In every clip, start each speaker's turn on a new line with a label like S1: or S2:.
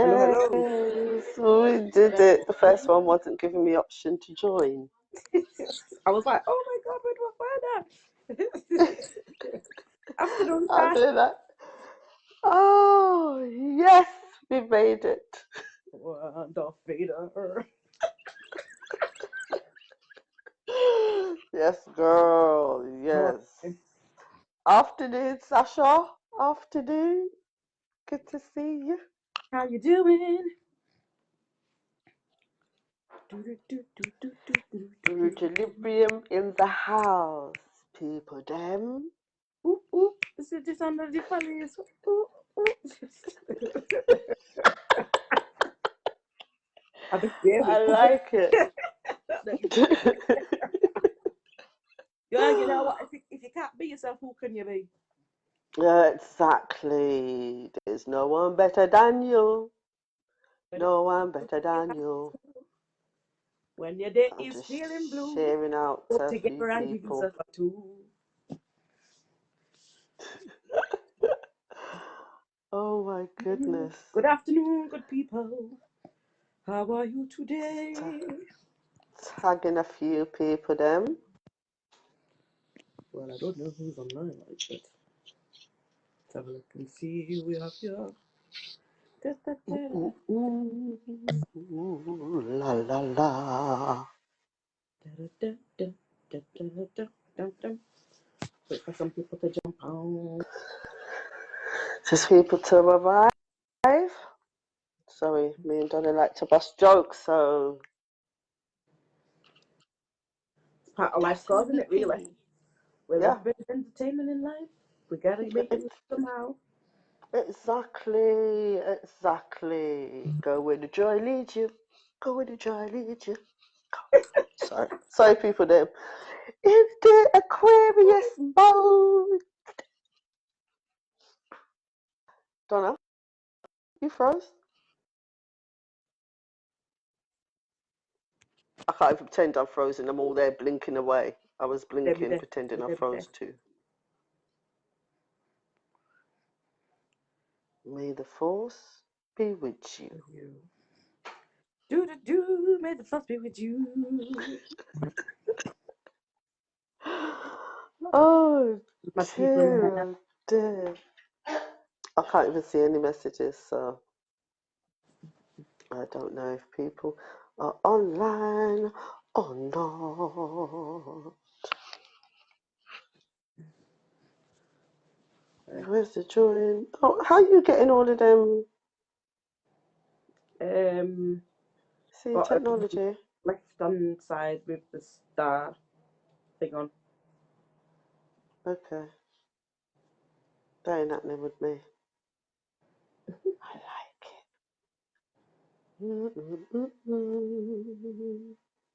S1: Hello,
S2: Yes,
S1: hello.
S2: we did it. The first one wasn't giving me option to join.
S1: I was like, oh my God, where do I find that? Afternoon
S2: I'll
S1: time.
S2: do that. Oh, yes, we made it.
S1: Darth Vader.
S2: Yes, girl, yes.
S1: Morning.
S2: Afternoon, Sasha. Afternoon. Good to see you.
S1: How you doing?
S2: Brujalibrium in the house, people, them.
S1: Ooh, ooh, sit this under the palace. Ooh, ooh. I've been
S2: I
S1: scared.
S2: like it.
S1: Yeah, you know what? If you can't be yourself, who can you be?
S2: Exactly. There's no one better than you.
S1: When
S2: No one better than you.
S1: when your day
S2: I'm
S1: is
S2: just
S1: feeling blue,
S2: sharing out
S1: go
S2: to a few
S1: together and give
S2: people.
S1: yourself a two.
S2: Oh my goodness.
S1: Good afternoon, good people. How are you today?
S2: Tagging a few people, them.
S1: Well, I don't know who's online like that. Let's have a look and see who we have here. Da, da, da.
S2: La la la.
S1: Da, da, da, da, da, da, da, da, da. Wait for some people to jump on.
S2: Just people to arrive. Sorry, me and Donna like to bust jokes, so
S1: It's part of life,
S2: that's who
S1: isn't
S2: we
S1: it, really?
S2: be.
S1: With
S2: Yeah,
S1: every entertainment in life, we gotta make it
S2: it's
S1: somehow.
S2: exactly. Go where the joy leads you. Go where the joy leads you. Sorry, people. Them in the Aquarius mode. Donna, you froze? I can't even pretend I'm frozen. I'm all there blinking away. I was
S1: There, me
S2: blinking,
S1: there,
S2: pretending
S1: me
S2: I
S1: there, me there.
S2: froze too. May the force be with you.
S1: Do do do, may the force be with you.
S2: Oh
S1: My people in the house.
S2: dear. I can't even see any messages, so I don't know if people are online or not. Where's the join? Oh, how are you getting all of them? See
S1: Got a
S2: technology.
S1: left hand side with the star thing on.
S2: Okay, that ain't happening with me. I like it.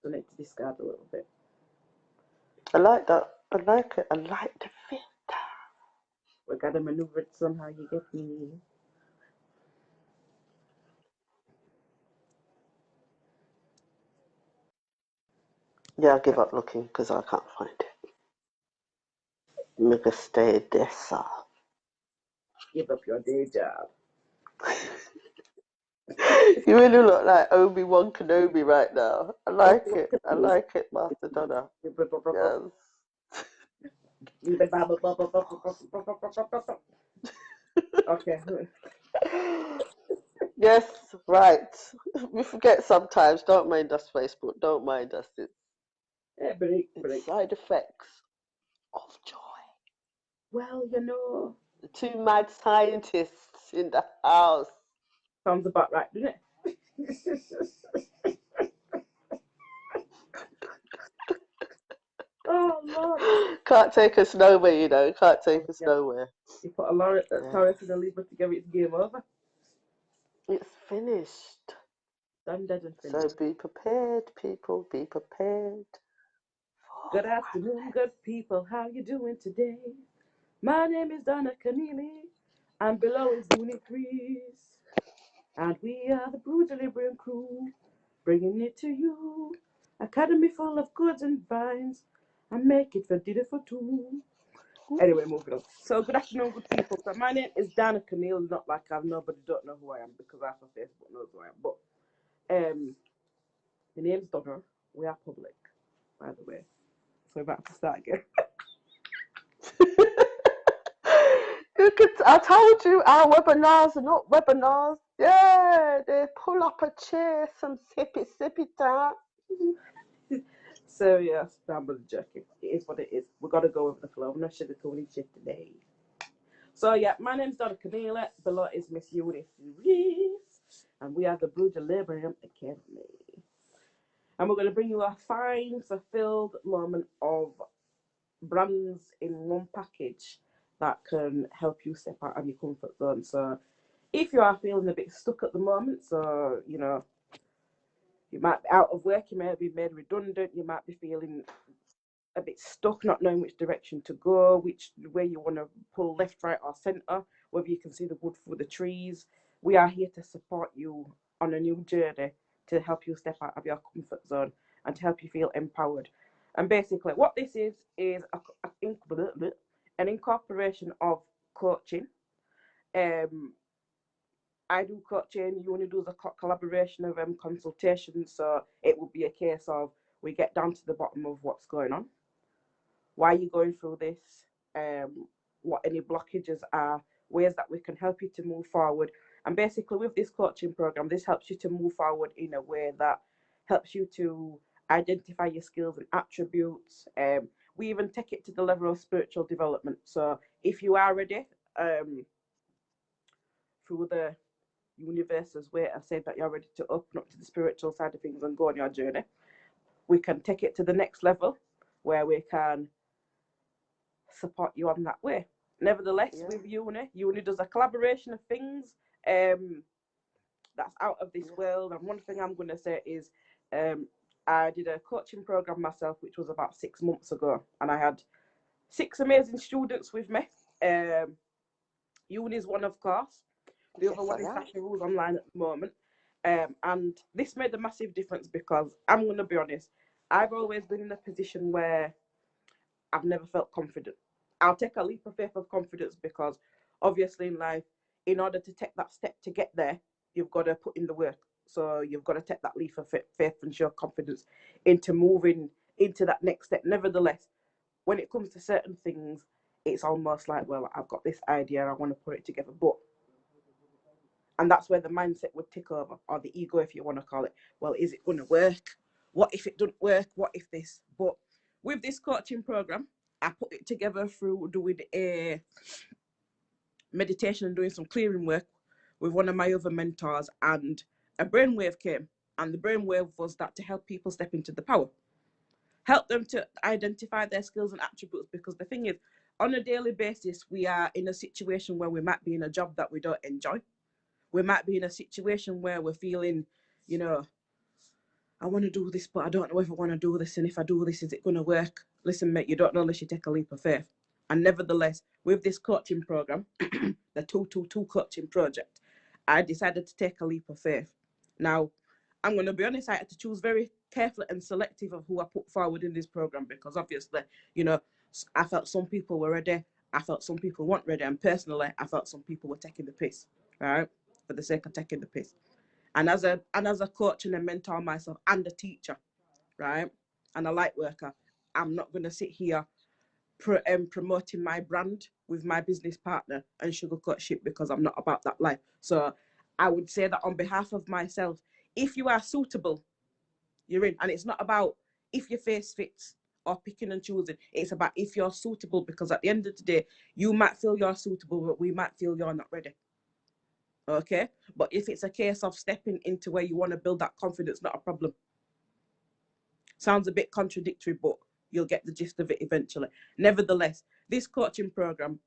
S1: So need to discard a little bit.
S2: I like that. I like it. I like the filter.
S1: We gotta maneuver it somehow. You get me?
S2: Yeah, I give up looking because I can't find it. Make a stay there, sir.
S1: Give up your day job.
S2: You really look like Obi-Wan Kenobi right now. I like it. I like it, Master Donna. Yes.
S1: Okay.
S2: Yes, right. We forget sometimes. Don't mind us, Facebook. Don't mind us.
S1: Yeah, break,
S2: It's
S1: break.
S2: side effects of joy.
S1: Well, you know,
S2: The two mad scientists in the house.
S1: sounds about right, doesn't it? Oh Lord.
S2: Can't take us nowhere, you know. Can't take us
S1: Yeah.
S2: nowhere.
S1: You put a Laura,
S2: Yes.
S1: Taurus in the Libra together, it's game over.
S2: It's finished.
S1: Done, dead, and
S2: So
S1: finished.
S2: be prepared, people. Be prepared for
S1: Good
S2: the
S1: afternoon, good people. How you doing today? My name is Donna Keneally, and below is Euny Crease. And we are the Brujalibrium crew, bringing it to you. Academy full of goods and vines, and make it for dinner for two. Anyway, moving on. So, good afternoon, good people. So, my name is Dana Camille. Not like nobody don't know who I am because half of Facebook knows who I am. But my name's Donna. We are public, by the way. So, we're about to start again.
S2: I told you our webinars are not webinars. Yeah, they pull up a chair, some sippy time.
S1: So, yes, I'm joking. It is what it is. We got to go with the flow. I'm not sugarcoating shit today. So, yeah, my name's Donna Camille. Below is Miss Euny, and we are the Brujalibrium Academy. And we're going to bring you a fine, fulfilled moment of brands in one package that can help you step out of your comfort zone. So if you are feeling a bit stuck at the moment, so you might be out of work, you may be made redundant, you might be feeling a bit stuck, not knowing which direction to go, which way you want to pull left, right, or centre, whether you can see the wood through the trees. We are here to support you on a new journey to help you step out of your comfort zone and to help you feel empowered. And basically, what this is an incorporation of coaching. I do coaching, you only do the collaboration of consultation, so it will be a case of we get down to the bottom of what's going on, why you're going through this, what any blockages are, ways that we can help you to move forward. And basically, with this coaching program, this helps you to move forward in a way that helps you to identify your skills and attributes. We even take it to the level of spiritual development. So if you are ready, through the universe's way of saying that you're ready to open up to the spiritual side of things and go on your journey, we can take it to the next level where we can support you on that way. Nevertheless, with Euny does a collaboration of things that's out of this world. And one thing I'm going to say is I did a coaching program myself, which was about 6 months ago, and I had 6 amazing students with me. Euny is one, of course. The other one is Sasha, who's online at the moment. And this made a massive difference because I'm going to be honest, I've always been in a position where I've never felt confident. I'll take a leap of faith of confidence because obviously in life, in order to take that step to get there, you've got to put in the work. So you've got to take that leap of faith and show confidence into moving into that next step. Nevertheless, when it comes to certain things, it's almost like, well, I've got this idea, I want to put it together. And that's where the mindset would take over, or the ego, if you want to call it. Well, is it going to work? What if it doesn't work? What if this? But with this coaching program, I put it together through doing a meditation and doing some clearing work with one of my other mentors, and a brainwave came. And the brainwave was that to help people step into the power, help them to identify their skills and attributes. Because the thing is, on a daily basis, we are in a situation where we might be in a job that we don't enjoy. We might be in a situation where we're feeling, I want to do this, but I don't know if I want to do this. And if I do this, is it going to work? Listen, mate, you don't know unless you take a leap of faith. And nevertheless, with this coaching program, the 222 coaching project, I decided to take a leap of faith. Now, I'm going to be honest, I had to choose very carefully and selective of who I put forward in this program because obviously, I felt some people were ready. I felt some people weren't ready. And personally, I felt some people were taking the piss, right? For the sake of taking the piss. And as a coach and a mentor myself and a teacher, right, and a light worker, I'm not going to sit here promoting my brand with my business partner and sugarcoat shit because I'm not about that life. So I would say that on behalf of myself, if you are suitable, you're in. And it's not about if your face fits or picking and choosing. It's about if you're suitable, because at the end of the day, you might feel you're suitable, but we might feel you're not ready. Okay? But if it's a case of stepping into where you want to build that confidence, not a problem. Sounds a bit contradictory, but you'll get the gist of it eventually. Nevertheless, this coaching program,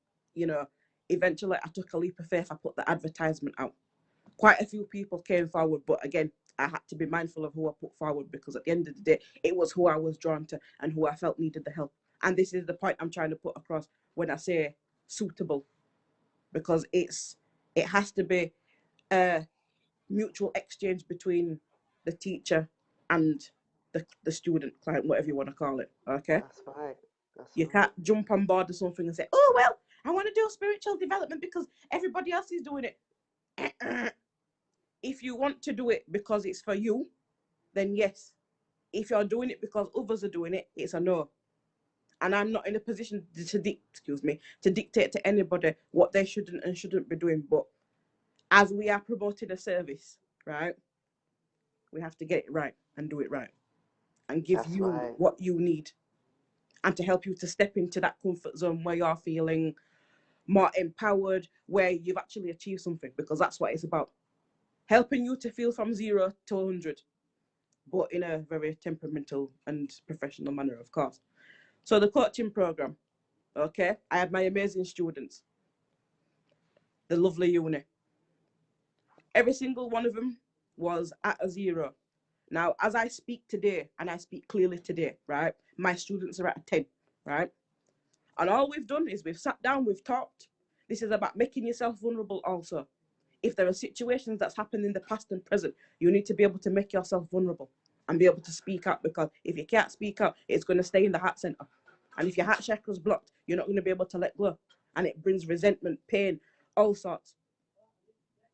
S1: eventually I took a leap of faith. I put the advertisement out. Quite a few people came forward, but again, I had to be mindful of who I put forward because at the end of the day, it was who I was drawn to and who I felt needed the help. And this is the point I'm trying to put across when I say suitable, because it has to be a mutual exchange between the teacher and the student, client, whatever you want to call it. Okay.
S2: That's right. That's
S1: You
S2: right.
S1: can't jump on board of something and say, oh, well, I want to do spiritual development because everybody else is doing it. If you want to do it because it's for you, then yes. If you're doing it because others are doing it, it's a no. And I'm not in a position to dictate to anybody what they shouldn't and shouldn't be doing. But as we are promoting a service, right, we have to get it right and do it right and give
S2: That's
S1: you
S2: right.
S1: what you need and to help you to step into that comfort zone where you're feeling more empowered, where you've actually achieved something, because that's what it's about. Helping you to feel from 0 to 100, but in a very temperamental and professional manner, of course. So the coaching program, okay, I had my amazing students, the lovely Euny. Every single one of them was at a 0. Now, as I speak today, and I speak clearly today, right, my students are at a 10, right? And all we've done is we've sat down, we've talked. This is about making yourself vulnerable also. If there are situations that's happened in the past and present, you need to be able to make yourself vulnerable and be able to speak out, because if you can't speak out, it's going to stay in the heart center. And if your heart chakra's blocked, you're not going to be able to let go. And it brings resentment, pain, all sorts.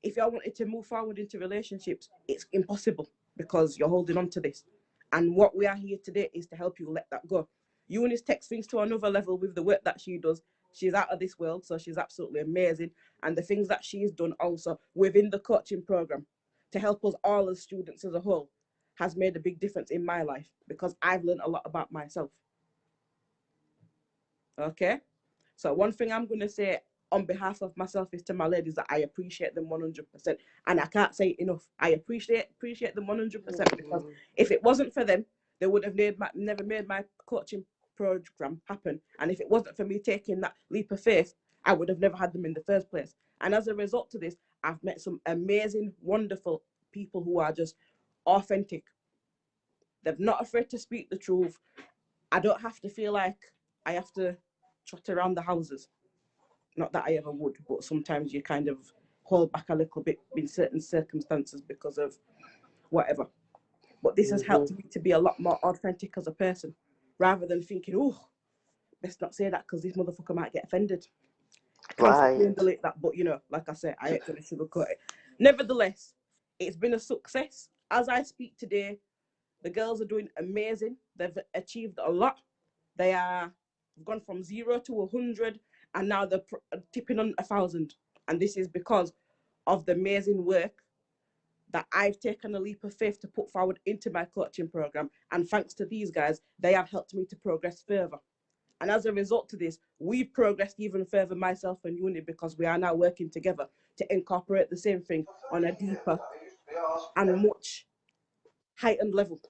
S1: If you're wanting to move forward into relationships, it's impossible because you're holding on to this. And what we are here today is to help you let that go. Eunice takes things to another level with the work that she does. She's out of this world, so she's absolutely amazing. And the things that she's done also within the coaching program to help us all as students as a whole has made a big difference in my life, because I've learned a lot about myself. Okay? So one thing I'm going to say on behalf of myself is to my ladies that I appreciate them 100%. And I can't say it enough. I appreciate them 100%, because if it wasn't for them, they would have never made my coaching program happen. And if it wasn't for me taking that leap of faith, I would have never had them in the first place. And as a result of this, I've met some amazing, wonderful people who are just authentic. They're not afraid to speak the truth. I don't have to feel like I have to trot around the houses. Not that I ever would, but sometimes you kind of hold back a little bit in certain circumstances because of whatever. But this has helped me to be a lot more authentic as a person, rather than thinking, oh, let's not say that because this motherfucker might get offended. Cancel
S2: Right.
S1: and delete that. But like I said, I ain't gonna sugarcoat it. Nevertheless, it's been a success. As I speak today, the girls are doing amazing. They've achieved a lot. They are gone from 0 to 100, and now they're tipping on 1,000. And this is because of the amazing work that I've taken a leap of faith to put forward into my coaching program. And thanks to these guys, they have helped me to progress further. And as a result of this, we've progressed even further, myself and Euny, because we are now working together to incorporate the same thing on a deeper and much heightened level.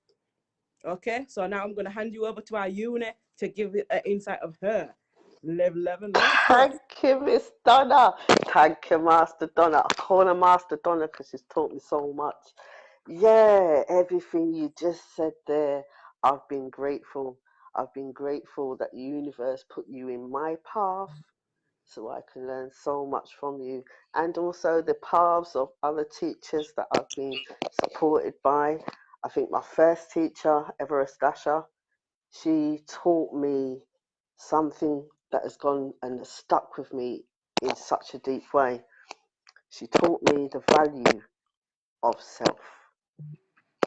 S1: Okay, so now I'm going to hand you over to our Euny to give an insight of her level course.
S2: Thank you, Miss Donna. Thank you, Master Donna. I call her Master Donna because she's taught me so much. Yeah, everything you just said there, I've been grateful. I've been grateful that the universe put you in my path so I can learn so much from you, and also the paths of other teachers that I've been supported by. I think my first teacher, Everest Dasher, she taught me something that has gone and has stuck with me in such a deep way. She taught me the value of self,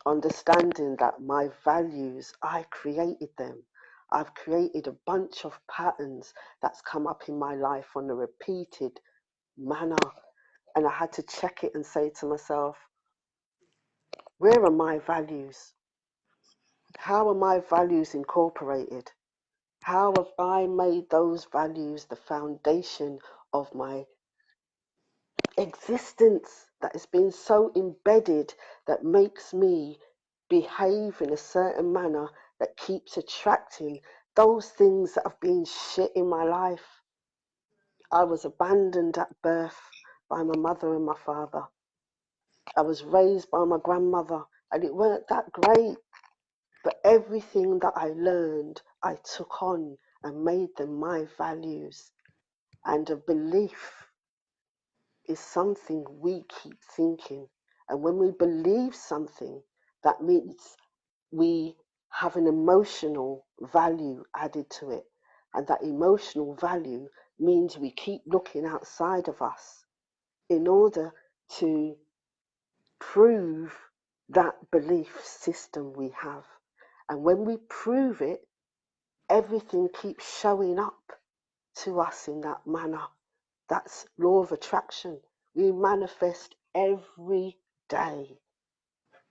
S2: understanding that my values, I created them. I've created a bunch of patterns that's come up in my life on a repeated manner. And I had to check it and say to myself, where are my values? How are my values incorporated? How have I made those values the foundation of my existence that has been so embedded that makes me behave in a certain manner that keeps attracting those things that have been shit in my life? I was abandoned at birth by my mother and my father. I was raised by my grandmother, and it weren't that great. But everything that I learned, I took on and made them my values. And a belief is something we keep thinking. And when we believe something, that means we have an emotional value added to it. And that emotional value means we keep looking outside of us in order to prove that belief system we have. And when we prove it, everything keeps showing up to us in that manner. That's law of attraction. We manifest every day,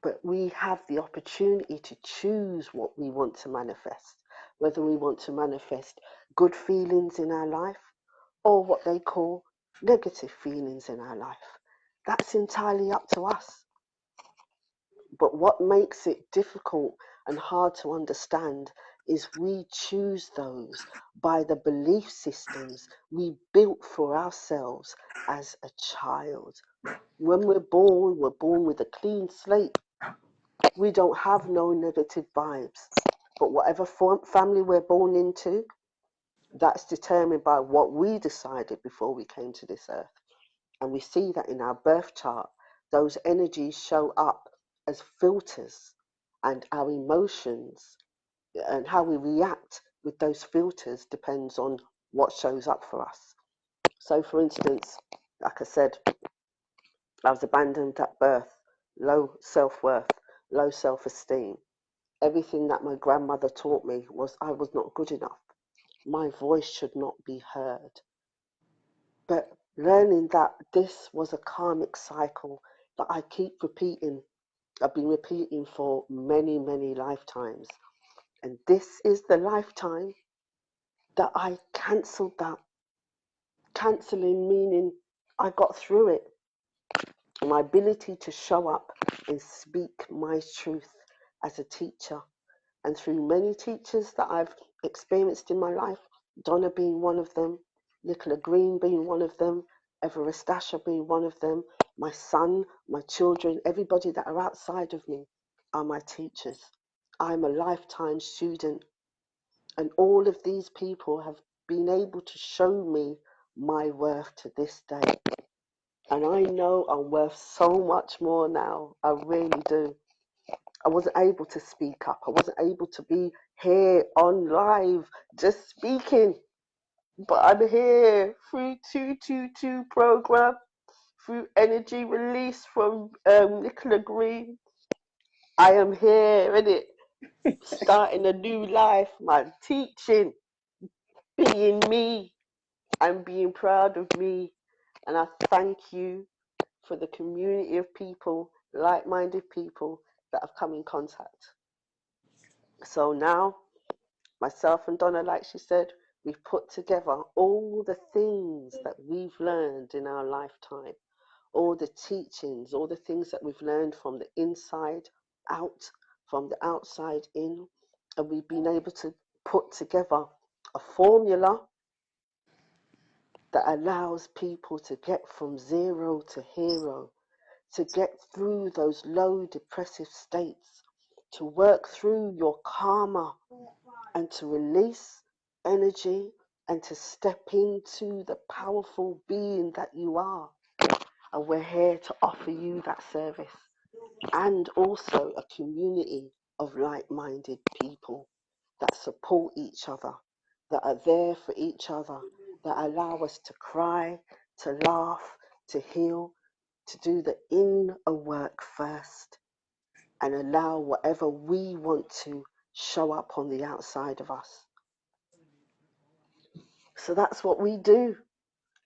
S2: but we have the opportunity to choose what we want to manifest, whether we want to manifest good feelings in our life or what they call negative feelings in our life. That's entirely up to us. But what makes it difficult and hard to understand is we choose those by the belief systems we built for ourselves as a child. When we're born with a clean slate. We don't have no negative vibes. But whatever family we're born into, that's determined by what we decided before we came to this earth. And we see that in our birth chart, those energies show up as filters, and our emotions and how we react with those filters depends on what shows up for us. So, for instance, like I said, I was abandoned at birth, low self-worth, low self-esteem. Everything that my grandmother taught me was I was not good enough. My voice should not be heard. But learning that this was a karmic cycle that I keep repeating, I've been repeating for many, many lifetimes. And this is the lifetime that I cancelled that. Cancelling meaning I got through it. My ability to show up and speak my truth as a teacher. And through many teachers that I've experienced in my life, Donna being one of them, Nicola Green being one of them, Everest Asher being one of them, my son, my children, everybody that are outside of me are my teachers. I'm a lifetime student, and all of these people have been able to show me my worth to this day. And I know I'm worth so much more now. I really do. I wasn't able to speak up. I wasn't able to be here on live just speaking. But I'm here through 222 program, through energy release from Nicola Green. I am here, innit? Starting a new life, man. Teaching, being me, and being proud of me. And I thank you for the community of people, like-minded people that have come in contact. So now, myself and Donna, like she said, we've put together all the things that we've learned in our lifetime, all the teachings, all the things that we've learned from the inside out, from the outside in, and we've been able to put together a formula that allows people to get from zero to hero, to get through those low depressive states, to work through your karma, and to release energy and to step into the powerful being that you are. And we're here to offer you that service, and also a community of like-minded people that support each other, that are there for each other, that allow us to cry, to laugh, to heal, to do the inner work first, and allow whatever we want to show up on the outside of us. So that's what we do.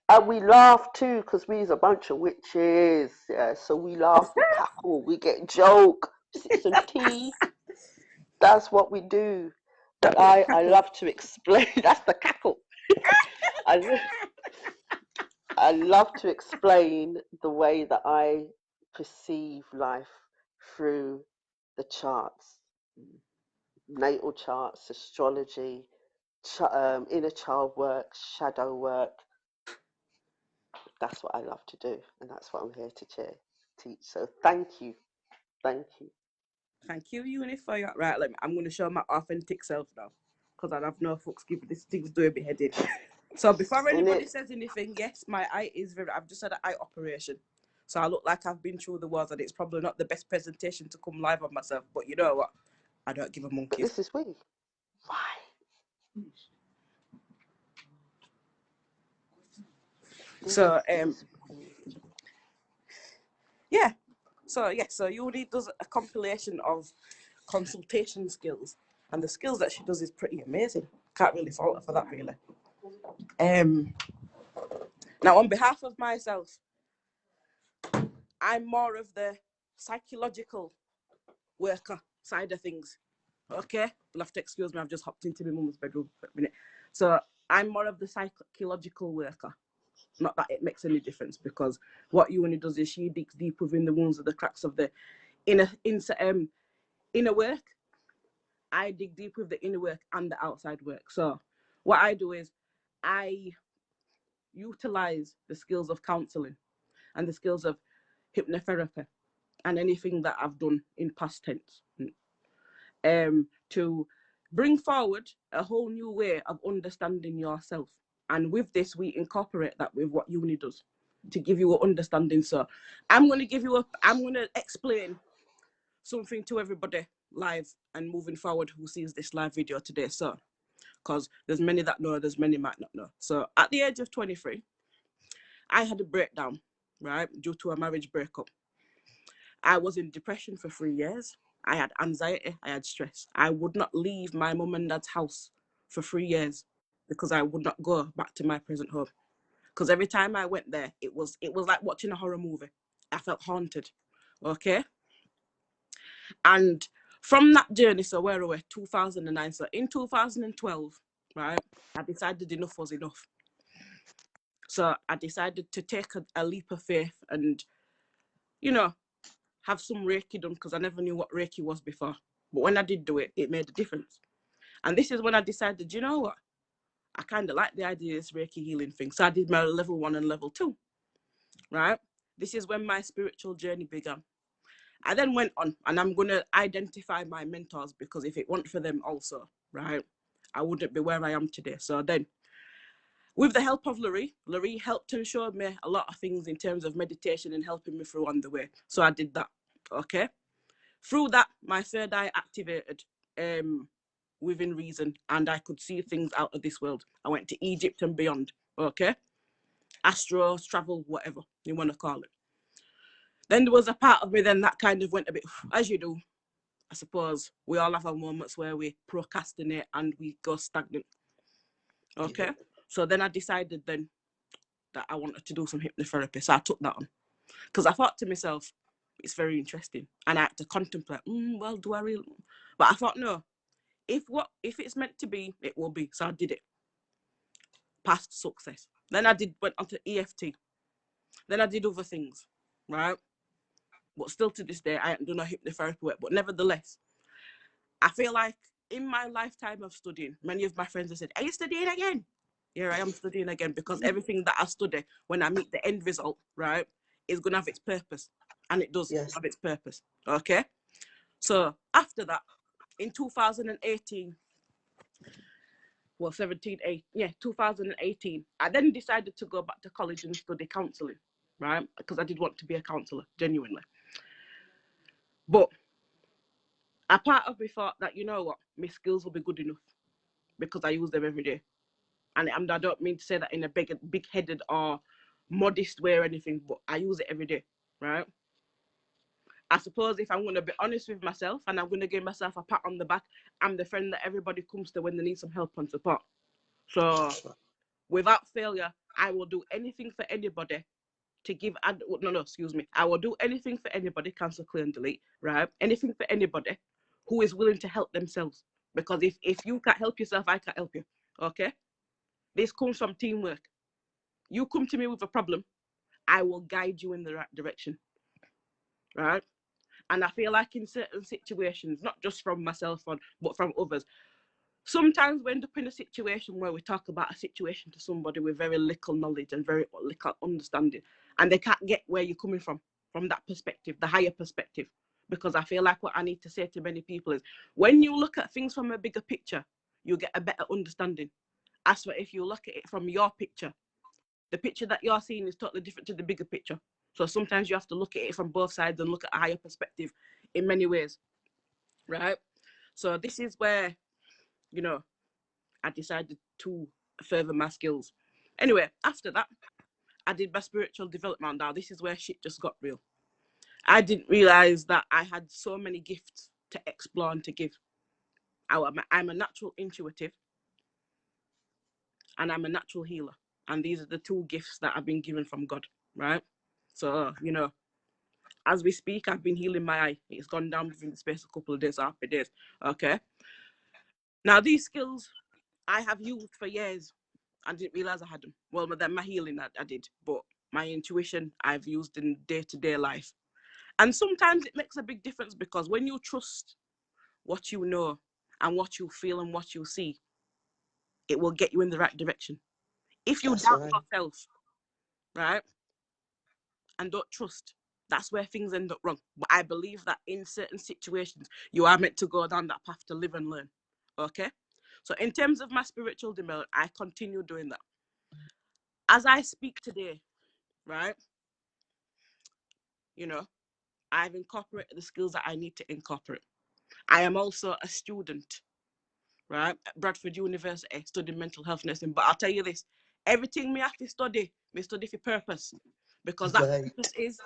S2: And we laugh too, because we's a bunch of witches. Yeah, so we laugh, we cackle, we get joke, sip some tea. That's what we do. But I love to explain. That's the cackle. I, I love to explain the way that I perceive life through the charts, natal charts, astrology, inner child work, shadow work. That's what I love to do, and that's what I'm here to teach. So thank you. Thank you.
S1: Thank you, Euny, for your right. I'm going to show my authentic self now, because I have no fucks giving this thing's doing me head in. So before anybody says anything, yes, my eye is very. I've just had an eye operation, so I look like I've been through the wars, and it's probably not the best presentation to come live on myself. But you know what? I don't give a monkey's.
S2: But this is we. Why?
S1: So yeah. So Euny does a compilation of consultation skills, and the skills that she does is pretty amazing. Can't really fault her for that, really. Now, on behalf of myself, I'm more of the psychological worker side of things. Okay, you'll have to excuse me. I've just hopped into my mum's bedroom for a minute. So I'm more of the psychological worker. Not that it makes any difference, because what Euny does is she digs deep within the wounds of the cracks of the inner work. I dig deep with the inner work and the outside work. So what I do is I utilize the skills of counselling and the skills of hypnotherapy and anything that I've done in past tense to bring forward a whole new way of understanding yourself. And with this, we incorporate that with what Euny does to give you an understanding. So I'm going to explain something to everybody live and moving forward who sees this live video today. So, because there's many that know, there's many might not know. So at the age of 23, I had a breakdown, right, due to a marriage breakup. I was in depression for 3 years. I had anxiety, I had stress. I would not leave my mum and dad's house for 3 years because I would not go back to my present home. Because every time I went there, it was like watching a horror movie. I felt haunted. Okay. And from that journey, so where are we? 2009. So in 2012, right, I decided enough was enough. So I decided to take a leap of faith and, have some Reiki done, because I never knew what Reiki was before. But when I did do it, it made a difference. And this is when I decided, you know what? I kind of like the idea of this Reiki healing thing. So I did my level 1 and level 2, right? This is when my spiritual journey began. I then went on, and I'm going to identify my mentors, because if it weren't for them also, right, I wouldn't be where I am today. So then, with the help of Laurie helped and showed me a lot of things in terms of meditation and helping me through on the way. So I did that, okay? Through that, my third eye activated within reason, and I could see things out of this world. I went to Egypt and beyond, okay? Astros, travel, whatever you want to call it. Then there was a part of me then that kind of went a bit, as you do, I suppose. We all have our moments where we procrastinate and we go stagnant, okay? So then I decided then that I wanted to do some hypnotherapy, so I took that on. Because I thought to myself, it's very interesting. And I had to contemplate, well, do I really? But I thought, no, if it's meant to be, it will be. So I did it. Past success. Then I went on to EFT. Then I did other things, right? But still to this day, I haven't done a hypnotherapy work. But nevertheless, I feel like in my lifetime of studying, many of my friends have said, are you studying again? Yeah, I am studying again, because everything that I study, when I meet the end result, right, is going to have its purpose. And it does have its purpose. Okay? So after that, in 2018, 2018, I then decided to go back to college and study counselling, right? Because I did want to be a counsellor, genuinely. But a part of me thought that, you know what, my skills will be good enough because I use them every day. And I don't mean to say that in a big-headed or modest way or anything, but I use it every day, right? I suppose if I'm going to be honest with myself and I'm going to give myself a pat on the back, I'm the friend that everybody comes to when they need some help and support. So without failure, I will do anything for anybody to give. I will do anything for anybody, cancel, clear and delete, right? Anything for anybody who is willing to help themselves. Because if you can't help yourself, I can't help you, okay? This comes from teamwork. You come to me with a problem, I will guide you in the right direction, right? And I feel like in certain situations, not just from myself, but from others, sometimes we end up in a situation where we talk about a situation to somebody with very little knowledge and very little understanding, and they can't get where you're coming from that perspective, the higher perspective. Because I feel like what I need to say to many people is, when you look at things from a bigger picture, you get a better understanding. As for if you look at it from your picture, the picture that you're seeing is totally different to the bigger picture. So sometimes you have to look at it from both sides and look at a higher perspective in many ways, right? So this is where, I decided to further my skills. Anyway, after that, I did my spiritual development. Now, this is where shit just got real. I didn't realize that I had so many gifts to explore and to give. I'm a natural intuitive and I'm a natural healer. And these are the two gifts that I've been given from God, right? So, you know, as we speak, I've been healing my eye. It's gone down within the space of a couple of days, happy days. Okay. Now, these skills I have used for years. I didn't realize I had them. Well, my healing, I did, but my intuition, I've used in day-to-day life. And sometimes it makes a big difference because when you trust what you know and what you feel and what you see, it will get you in the right direction. If you doubt yourself, right, and don't trust, that's where things end up wrong. But I believe that in certain situations, you are meant to go down that path to live and learn. Okay? So in terms of my spiritual development, I continue doing that. As I speak today, right, you know, I've incorporated the skills that I need to incorporate. I am also a student, right, at Bradford University, studying mental health nursing. But I'll tell you this, everything me have to study, me study for purpose. Because that purpose is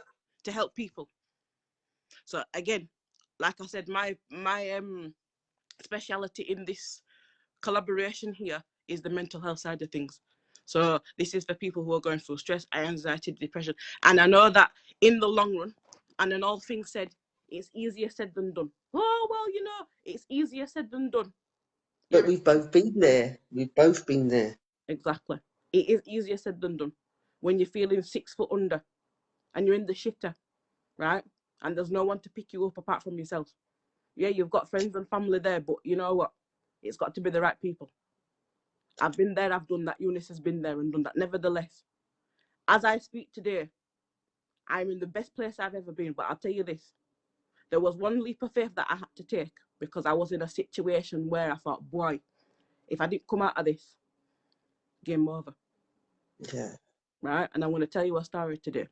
S1: to help people. So again, like I said, my speciality in this collaboration here is the mental health side of things. So this is for people who are going through stress, anxiety, depression. And I know that in the long run, and then all things said, it's easier said than done. Oh, well, you know, it's easier said than done.
S2: But we've both been there. We've both been there.
S1: Exactly. It is easier said than done. When you're feeling 6 foot under and you're in the shitter, right? And there's no one to pick you up apart from yourself. Yeah, you've got friends and family there, but you know what? It's got to be the right people. I've been there, I've done that. Eunice has been there and done that. Nevertheless, as I speak today, I'm in the best place I've ever been. But I'll tell you this, there was one leap of faith that I had to take because I was in a situation where I thought, boy, if I didn't come out of this, game over.
S2: Yeah.
S1: Right? And I'm going to tell you a story today.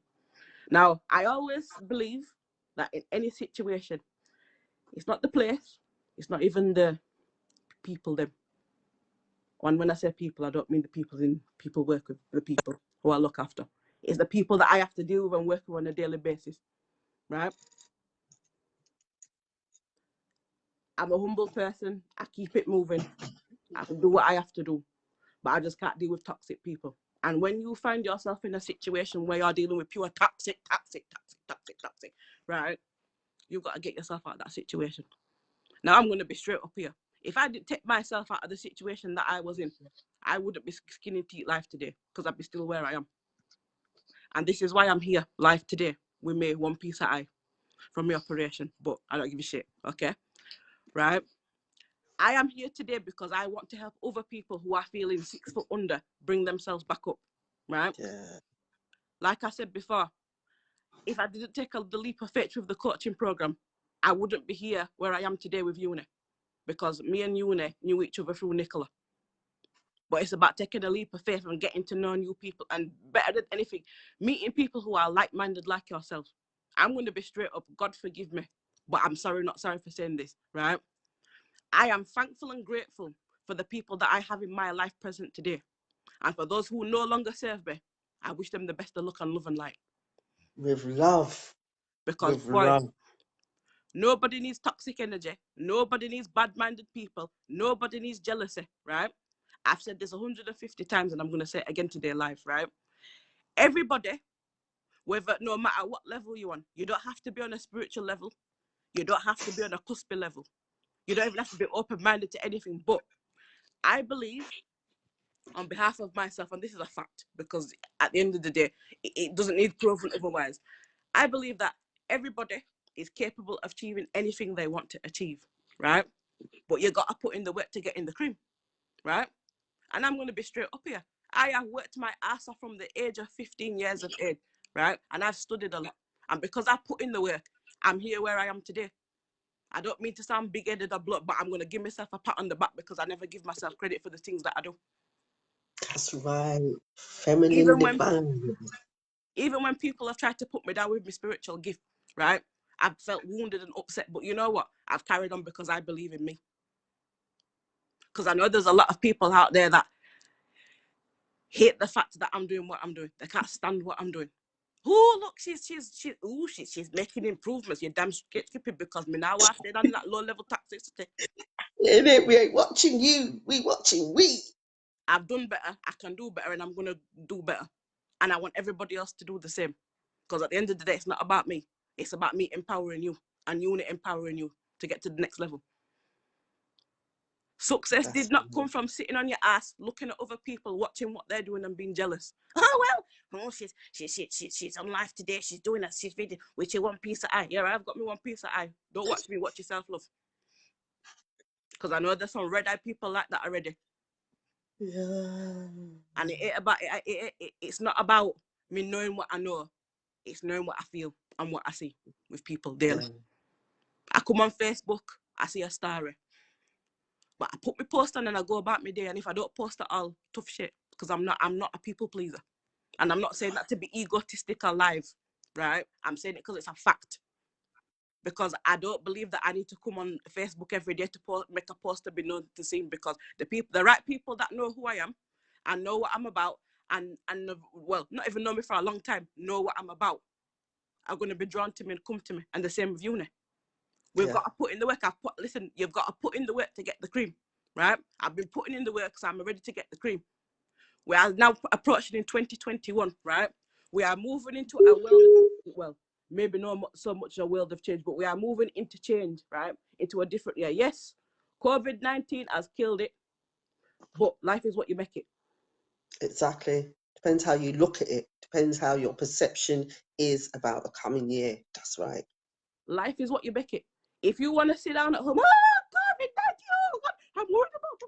S1: Now, I always believe that in any situation, it's not the place, it's not even the people, them. And when I say people, I don't mean the people work with, the people who I look after. It's the people that I have to deal with and work with on a daily basis, right? I'm a humble person. I keep it moving. I can do what I have to do, but I just can't deal with toxic people. And when you find yourself in a situation where you're dealing with pure toxic, right? You've got to get yourself out of that situation. Now, I'm going to be straight up here. If I didn't take myself out of the situation that I was in, I wouldn't be skinny teeth live today because I'd be still where I am. And this is why I'm here live today with me one piece of eye from my operation. But I don't give a shit, okay? Right? I am here today because I want to help other people who are feeling 6 foot under bring themselves back up, right?
S2: Yeah.
S1: Like I said before, if I didn't take the leap of faith with the coaching program, I wouldn't be here where I am today with Euny because me and Euny knew each other through Nicola. But it's about taking a leap of faith and getting to know new people, and better than anything, meeting people who are like-minded like yourself. I'm going to be straight up, God forgive me, but I'm sorry, not sorry for saying this, right? I am thankful and grateful for the people that I have in my life present today. And for those who no longer serve me, I wish them the best of luck and love and light.
S2: With love.
S1: Because, boy, nobody needs toxic energy. Nobody needs bad-minded people. Nobody needs jealousy, right? I've said this 150 times and I'm going to say it again today live, right? Everybody, whether no matter what level you're on, you don't have to be on a spiritual level. You don't have to be on a cuspy level. You don't even have to be open-minded to anything. But I believe, on behalf of myself, and this is a fact, because at the end of the day, it doesn't need proven otherwise. I believe that everybody is capable of achieving anything they want to achieve, right? But you got to put in the work to get in the cream, right? And I'm going to be straight up here. I have worked my ass off from the age of 15 years of age, right? And I've studied a lot. And because I put in the work, I'm here where I am today. I don't mean to sound big-headed or blunt, but I'm going to give myself a pat on the back because I never give myself credit for the things that I do.
S2: That's right. Feminine divine.
S1: Even when people have tried to put me down with my spiritual gift, right? I've felt wounded and upset. But you know what? I've carried on because I believe in me. Because I know there's a lot of people out there that hate the fact that I'm doing what I'm doing. They can't stand what I'm doing. Oh, look, she's making improvements. You're damn skipping because me now I stayed on that low level toxicity.
S2: Innit? We ain't watching you. We watching we.
S1: I've done better. I can do better, and I'm gonna do better. And I want everybody else to do the same. Because at the end of the day, it's not about me. It's about me empowering you and Euny empowering you to get to the next level. Success
S2: That's
S1: did not come from sitting on your ass, looking at other people, watching what they're doing and being jealous. Oh well, she's on live today. She's doing that. She's video with your one piece of eye. Yeah, I've got me one piece of eye. Don't watch me. Watch yourself, love. Because I know there's some red eye people like that already.
S2: Yeah.
S1: And it ain't about it's not about me knowing what I know. It's knowing what I feel and what I see with people daily.
S2: Yeah.
S1: I come on Facebook, I see a story. But I put my post on and I go about my day. And if I don't post at all, tough shit. Because I'm not a people pleaser. And I'm not saying that to be egotistic or live, right? I'm saying it because it's a fact. Because I don't believe that I need to come on Facebook every day to make a post to be known to seen. Because the right people that know who I am and know what I'm about and well, not even know me for a long time, know what I'm about, are going to be drawn to me and come to me. And the same with Euny. We've got to put in the work. Listen, you've got to put in the work to get the cream, right? I've been putting in the work, so I'm ready to get the cream. We are now approaching in 2021, right? We are moving into a world, well, maybe not so much a world of change, but we are moving into change, right? Into a different year. Yes, COVID-19 has killed it, but life is what you make it.
S2: Exactly. Depends how you look at it. Depends how your perception is about the coming year. That's right.
S1: Life is what you make it. If you want to sit down at home, COVID-19, I'm worried about the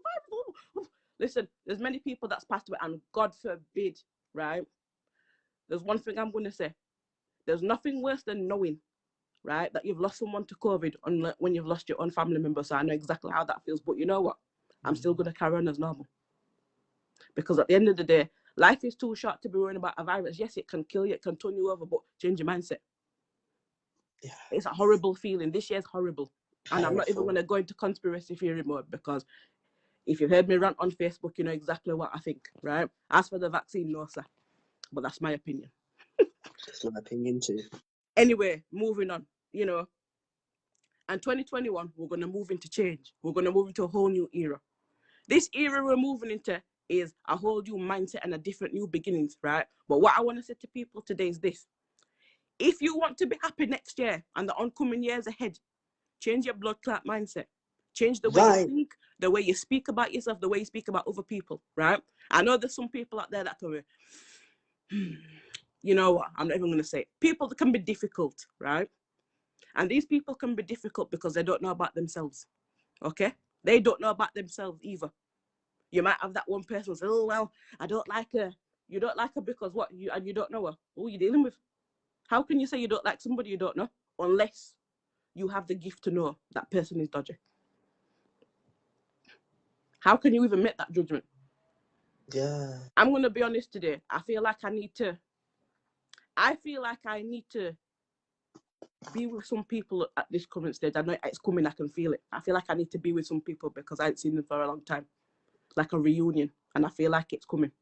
S1: virus. Listen, there's many people that's passed away, and God forbid, right? There's one thing I'm going to say. There's nothing worse than knowing, right, that you've lost someone to COVID when you've lost your own family member. So I know exactly how that feels. But you know what? I'm still going to carry on as normal. Because at the end of the day, life is too short to be worrying about a virus. Yes, it can kill you, it can turn you over, but change your mindset. Yeah. It's a horrible feeling. This year's horrible. And I'm not even going to go into conspiracy theory mode because if you've heard me rant on Facebook, you know exactly what I think, right? As for the vaccine, no, sir. But that's my opinion.
S2: That's my opinion too.
S1: Anyway, moving on, you know. And 2021, we're going to move into change. We're going to move into a whole new era. This era we're moving into is a whole new mindset and a different new beginnings, right? But what I want to say to people today is this. If you want to be happy next year and the oncoming years ahead, change your blood clot mindset. Change the way you think, the way you speak about yourself, the way you speak about other people, right? I know there's some people out there that can be, you know what, I'm not even going to say it. People that can be difficult, right? And these people can be difficult because they don't know about themselves, okay? They don't know about themselves either. You might have that one person who says, oh, well, I don't like her. You don't like her because what? And you don't know her. Who are you dealing with? How can you say you don't like somebody you don't know? Unless you have the gift to know that person is dodgy. How can you even make that judgment?
S2: Yeah.
S1: I'm going to be honest today. I feel like I need to be with some people at this current stage. I know it's coming. I can feel it. I feel like I need to be with some people because I haven't seen them for a long time. Like a reunion. And I feel like it's coming.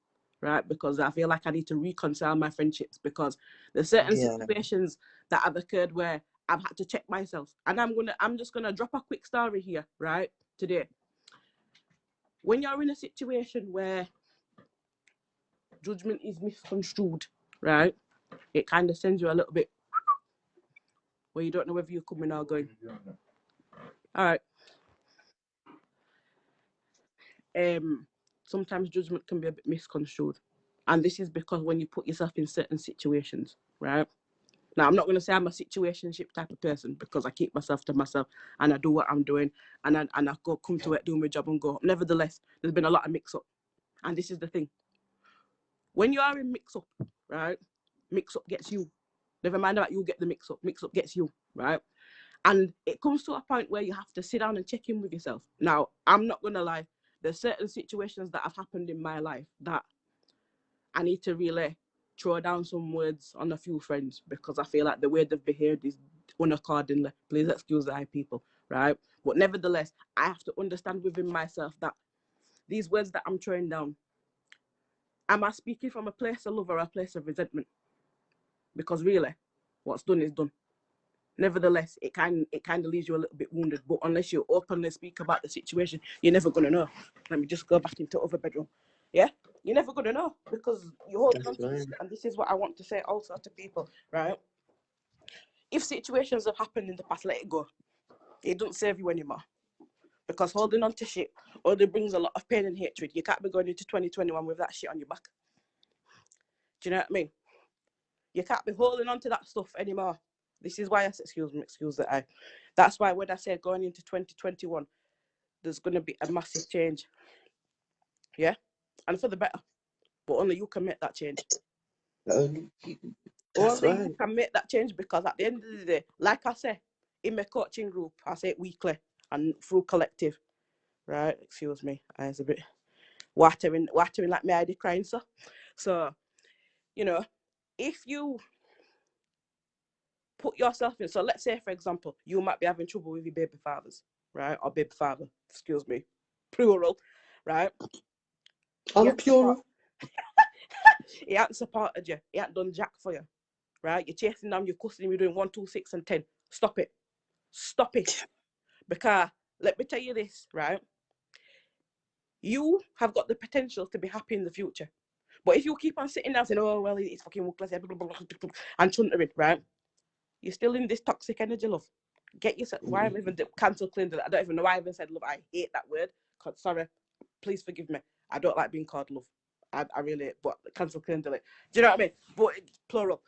S1: Right? Because I feel like I need to reconcile my friendships because there's certain situations that have occurred where I've had to check myself. And I'm just gonna drop a quick story here, right? Today. When you're in a situation where judgment is misconstrued, right? It kind of sends you a little bit where you don't know whether you're coming or going. All right. Sometimes judgment can be a bit misconstrued. And this is because when you put yourself in certain situations, right? Now, I'm not going to say I'm a situationship type of person because I keep myself to myself and I do what I'm doing and I come to it, do my job and go. Nevertheless, there's been a lot of mix-up. And this is the thing. When you are in mix-up, right, mix-up gets you. Never mind about you get the mix-up. Mix-up gets you, right? And it comes to a point where you have to sit down and check in with yourself. Now, I'm not going to lie. There's certain situations that have happened in my life that I need to really throw down some words on a few friends because I feel like the way they've behaved is unaccordingly. Please excuse the high people, right? But nevertheless, I have to understand within myself that these words that I'm throwing down, Am I speaking from a place of love or a place of resentment? Because really, what's done is done. Nevertheless, it kind of leaves you a little bit wounded. But unless you openly speak about the situation, you're never gonna know. Let me just go back into the other bedroom. Yeah, you're never gonna know because you're holding on to this. And this is what I want to say also to people, right? If situations have happened in the past, let it go. It doesn't serve you anymore. Because holding on to shit only brings a lot of pain and hatred. You can't be going into 2021 with that shit on your back. Do you know what I mean? You can't be holding on to that stuff anymore. This is why I said, excuse that I. That's why when I said going into 2021, there's going to be a massive change. Yeah? And for the better. But only you can make that change.
S2: Only
S1: you can make that change because at the end of the day, like I say, in my coaching group, I say it weekly and through collective. Right? Excuse me. I was a bit watering like my ID crying, so you know, if you put yourself in, so let's say for example you might be having trouble with your baby fathers, right, or baby father, excuse me, plural, right?
S2: I'm plural.
S1: He hasn't supported you, he hasn't done jack for you, right? You're chasing down, you're cussing him, you're doing 1, 2, 6 and 10. Stop it, because let me tell you this, right? You have got the potential to be happy in the future. But if you keep on sitting there saying, oh, well, it's fucking worthless, and chuntering, right? You're still in this toxic energy, love. Get yourself, why am I even cancel cleansing? I don't even know why I even said love. I hate that word. Sorry, please forgive me. I don't like being called love. I really, but cancel cleansing it. Do you know what I mean? But plural.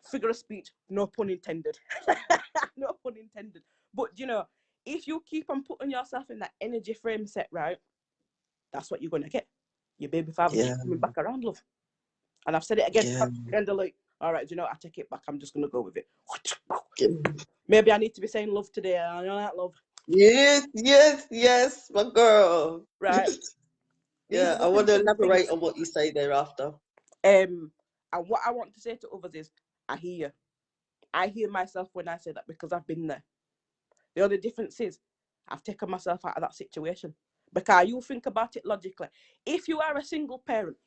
S1: Figure of speech, no pun intended. No pun intended. But, you know, if you keep on putting yourself in that energy frame set, right, that's what you're going to get. Your baby father keep coming back around, love. And I've said it again. Kind of like, all right, do you know what? I take it back. I'm just going to go with it. Maybe I need to be saying love today. I know that, love.
S2: Yes, my girl.
S1: Right.
S2: Yeah, I want to elaborate on what you say thereafter.
S1: And what I want to say to others is, I hear you. I hear myself when I say that because I've been there. The only difference is I've taken myself out of that situation. Because you think about it logically. If you are a single parent,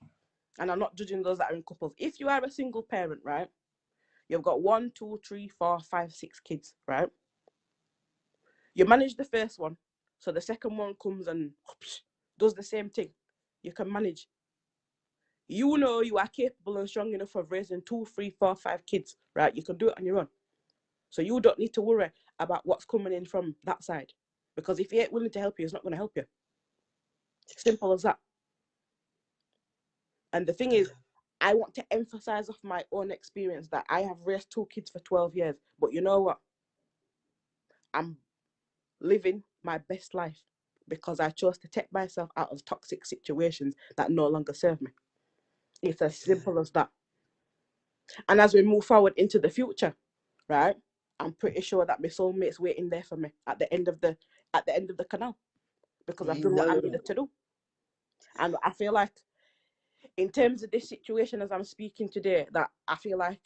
S1: and I'm not judging those that are in couples, if you are a single parent, right, you've got 1, 2, 3, 4, 5, 6 kids, right? You manage the first one, so the second one comes and does the same thing. You can manage. You know you are capable and strong enough of raising 2, 3, 4, 5 kids, right? You can do it on your own. So you don't need to worry about what's coming in from that side. Because if he ain't willing to help you, he's not going to help you. Simple as that. And the thing is, I want to emphasize off my own experience that I have raised 2 kids for 12 years. But you know what? I'm living my best life because I chose to take myself out of toxic situations that no longer serve me. It's as simple as that. And as we move forward into the future, right, I'm pretty sure that my soulmate's waiting there for me at the end of the canal because I've done what I needed to do. And I feel like in terms of this situation as I'm speaking today, that I feel like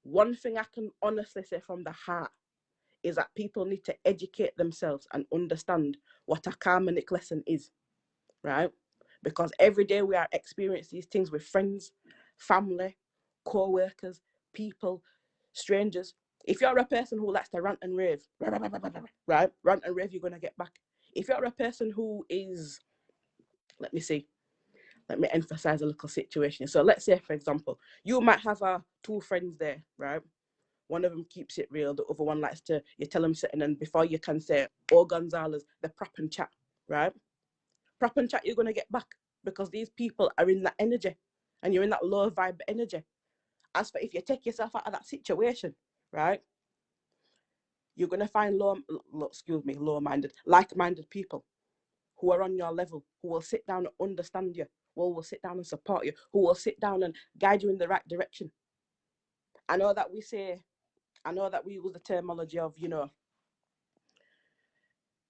S1: one thing I can honestly say from the heart is that people need to educate themselves and understand what a karmic lesson is, right? Because every day we are experiencing these things with friends, family, co-workers, people, strangers. If you're a person who likes to rant and rave, right? Rant and rave, you're going to get back. If you're a person who is, let me emphasize a little situation. So let's say, for example, you might have 2 friends there, right? One of them keeps it real, the other one likes to, you tell them something, and before you can say, oh, Gonzalez, the prop and chat, right? Prop and chat, you're going to get back because these people are in that energy and you're in that low vibe energy. As for if you take yourself out of that situation, right, you're going to find low-minded, like-minded people who are on your level, who will sit down and understand you, who will sit down and support you, who will sit down and guide you in the right direction. I know that we use the terminology of, you know,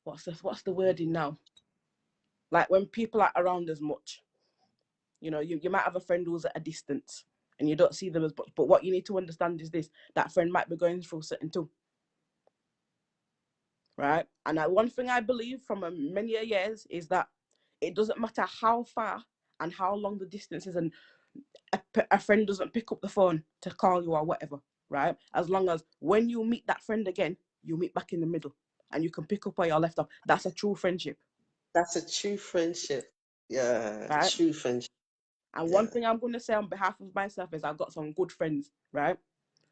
S1: what's the wording now? Like when people are around as much, you know, you might have a friend who's at a distance and you don't see them as much, but what you need to understand is this, that friend might be going through something too. Right? And one thing I believe from many years is that it doesn't matter how far and how long the distance is, and a friend doesn't pick up the phone to call you or whatever, right? As long as when you meet that friend again, you meet back in the middle and you can pick up where you're left off. That's a true friendship.
S2: That's a true friendship. Yeah,
S1: Right?
S2: true friendship.
S1: And one
S2: Yeah.
S1: thing I'm going to say on behalf of myself is I've got some good friends, right?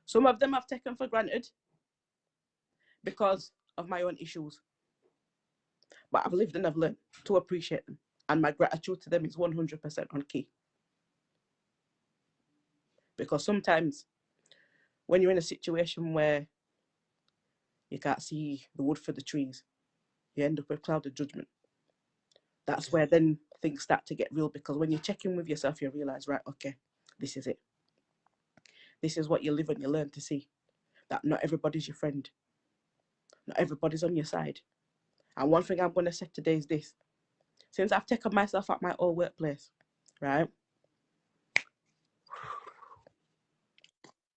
S1: Some of them I've taken for granted because of my own issues, but I've lived and I've learned to appreciate them. And my gratitude to them is 100% on key. Because sometimes when you're in a situation where you can't see the wood for the trees, you end up with clouded judgment. That's where then things start to get real, because when you check in with yourself, you realize, right, okay, this is it. This is what you live and you learn to see, that not everybody's your friend. Not everybody's on your side. And one thing I'm going to say today is this. Since I've taken myself at my old workplace, right,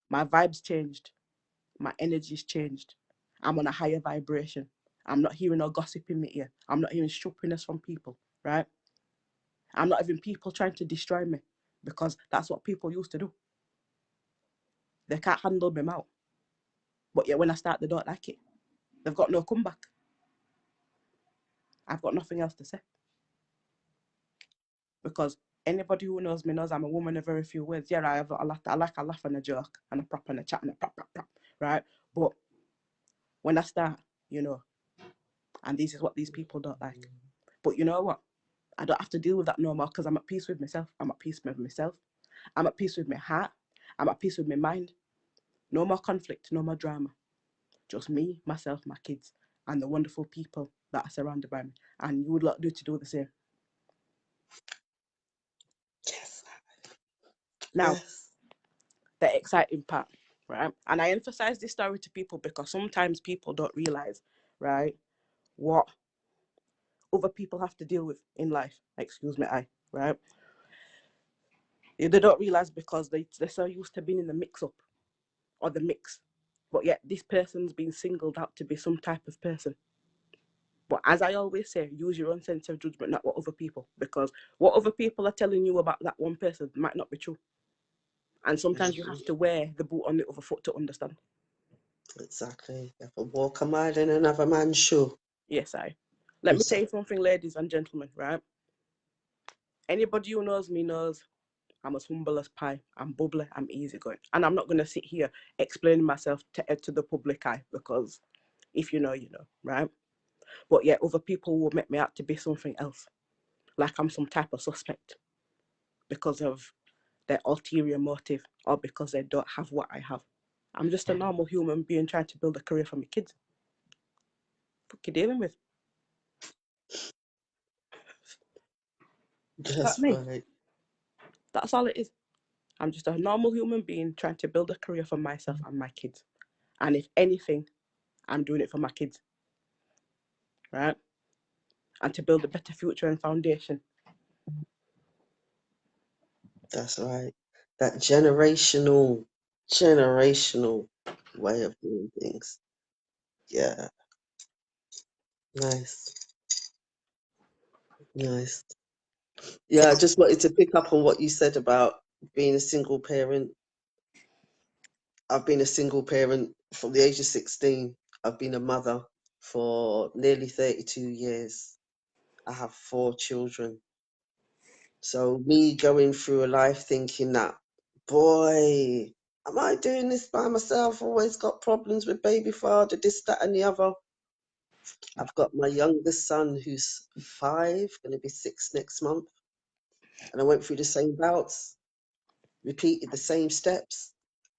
S1: my vibe's changed. My energy's changed. I'm on a higher vibration. I'm not hearing no gossip in my ear. I'm not hearing stupidness from people, right? I'm not having people trying to destroy me, because that's what people used to do. They can't handle me out. But yet when I start, they don't like it. They've got no comeback. I've got nothing else to say. Because anybody who knows me knows I'm a woman of very few words. Yeah, I like a laugh and a joke and a prop and a chat and a prop, right? But when I start, you know, and this is what these people don't like. But you know what? I don't have to deal with that no more, because I'm at peace with myself. I'm at peace with myself. I'm at peace with my heart. I'm at peace with my mind. No more conflict, no more drama. Just me, myself, my kids, and the wonderful people that are surrounded by me. And you would like to do the same.
S2: Yes.
S1: Now,
S2: Yes.
S1: the exciting part, right? And I emphasize this story to people because sometimes people don't realize, right, what other people have to deal with in life. Excuse me, right? They don't realize because they're so used to being in the mix up or the mix. But yet this person's been singled out to be some type of person. But as I always say, use your own sense of judgment, not what other people, because what other people are telling you about that one person might not be true. And sometimes you have to wear the boot on the other foot to understand.
S2: Exactly. You have to walk a mile in another man's shoe.
S1: Yes, Let me tell you something, ladies and gentlemen, right? Anybody who knows me knows I'm as humble as pie. I'm bubbly. I'm easygoing. And I'm not going to sit here explaining myself to the public eye, because if you know, you know, right? But yet other people will make me out to be something else. Like I'm some type of suspect because of their ulterior motive or because they don't have what I have. I'm just a normal human being trying to build a career for my kids. What you dealing with? That's
S2: That's
S1: me.
S2: right.
S1: That's all it is. I'm just a normal human being trying to build a career for myself and my kids. And if anything, I'm doing it for my kids, right? And to build a better future and foundation.
S2: That's right. That generational way of doing things. Yeah. Nice. Nice. Yeah, I just wanted to pick up on what you said about being a single parent. I've been a single parent from the age of 16. I've been a mother for nearly 32 years. I have 4 children. So me going through a life thinking that, boy, am I doing this by myself? Always got problems with baby father, this, that, and the other. I've got my youngest son who's 5, going to be 6 next month. And I went through the same bouts, repeated the same steps.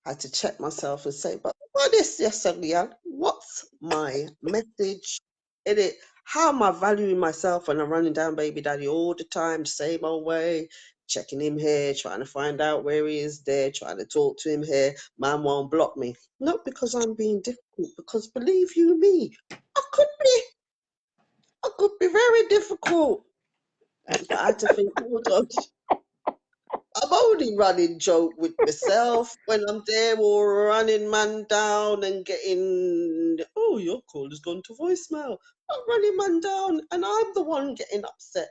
S2: I had to check myself and say, but what is this, Leanne? What's my message in it? How am I valuing myself when I'm running down baby daddy all the time, the same old way, checking him here, trying to find out where he is there, trying to talk to him here. Man won't block me. Not because I'm being difficult, because believe you me, I could be very difficult. But I had to think, hold on, I'm only running joke with myself when I'm there or running man down and getting, oh, your call has gone to voicemail. I'm running man down and I'm the one getting upset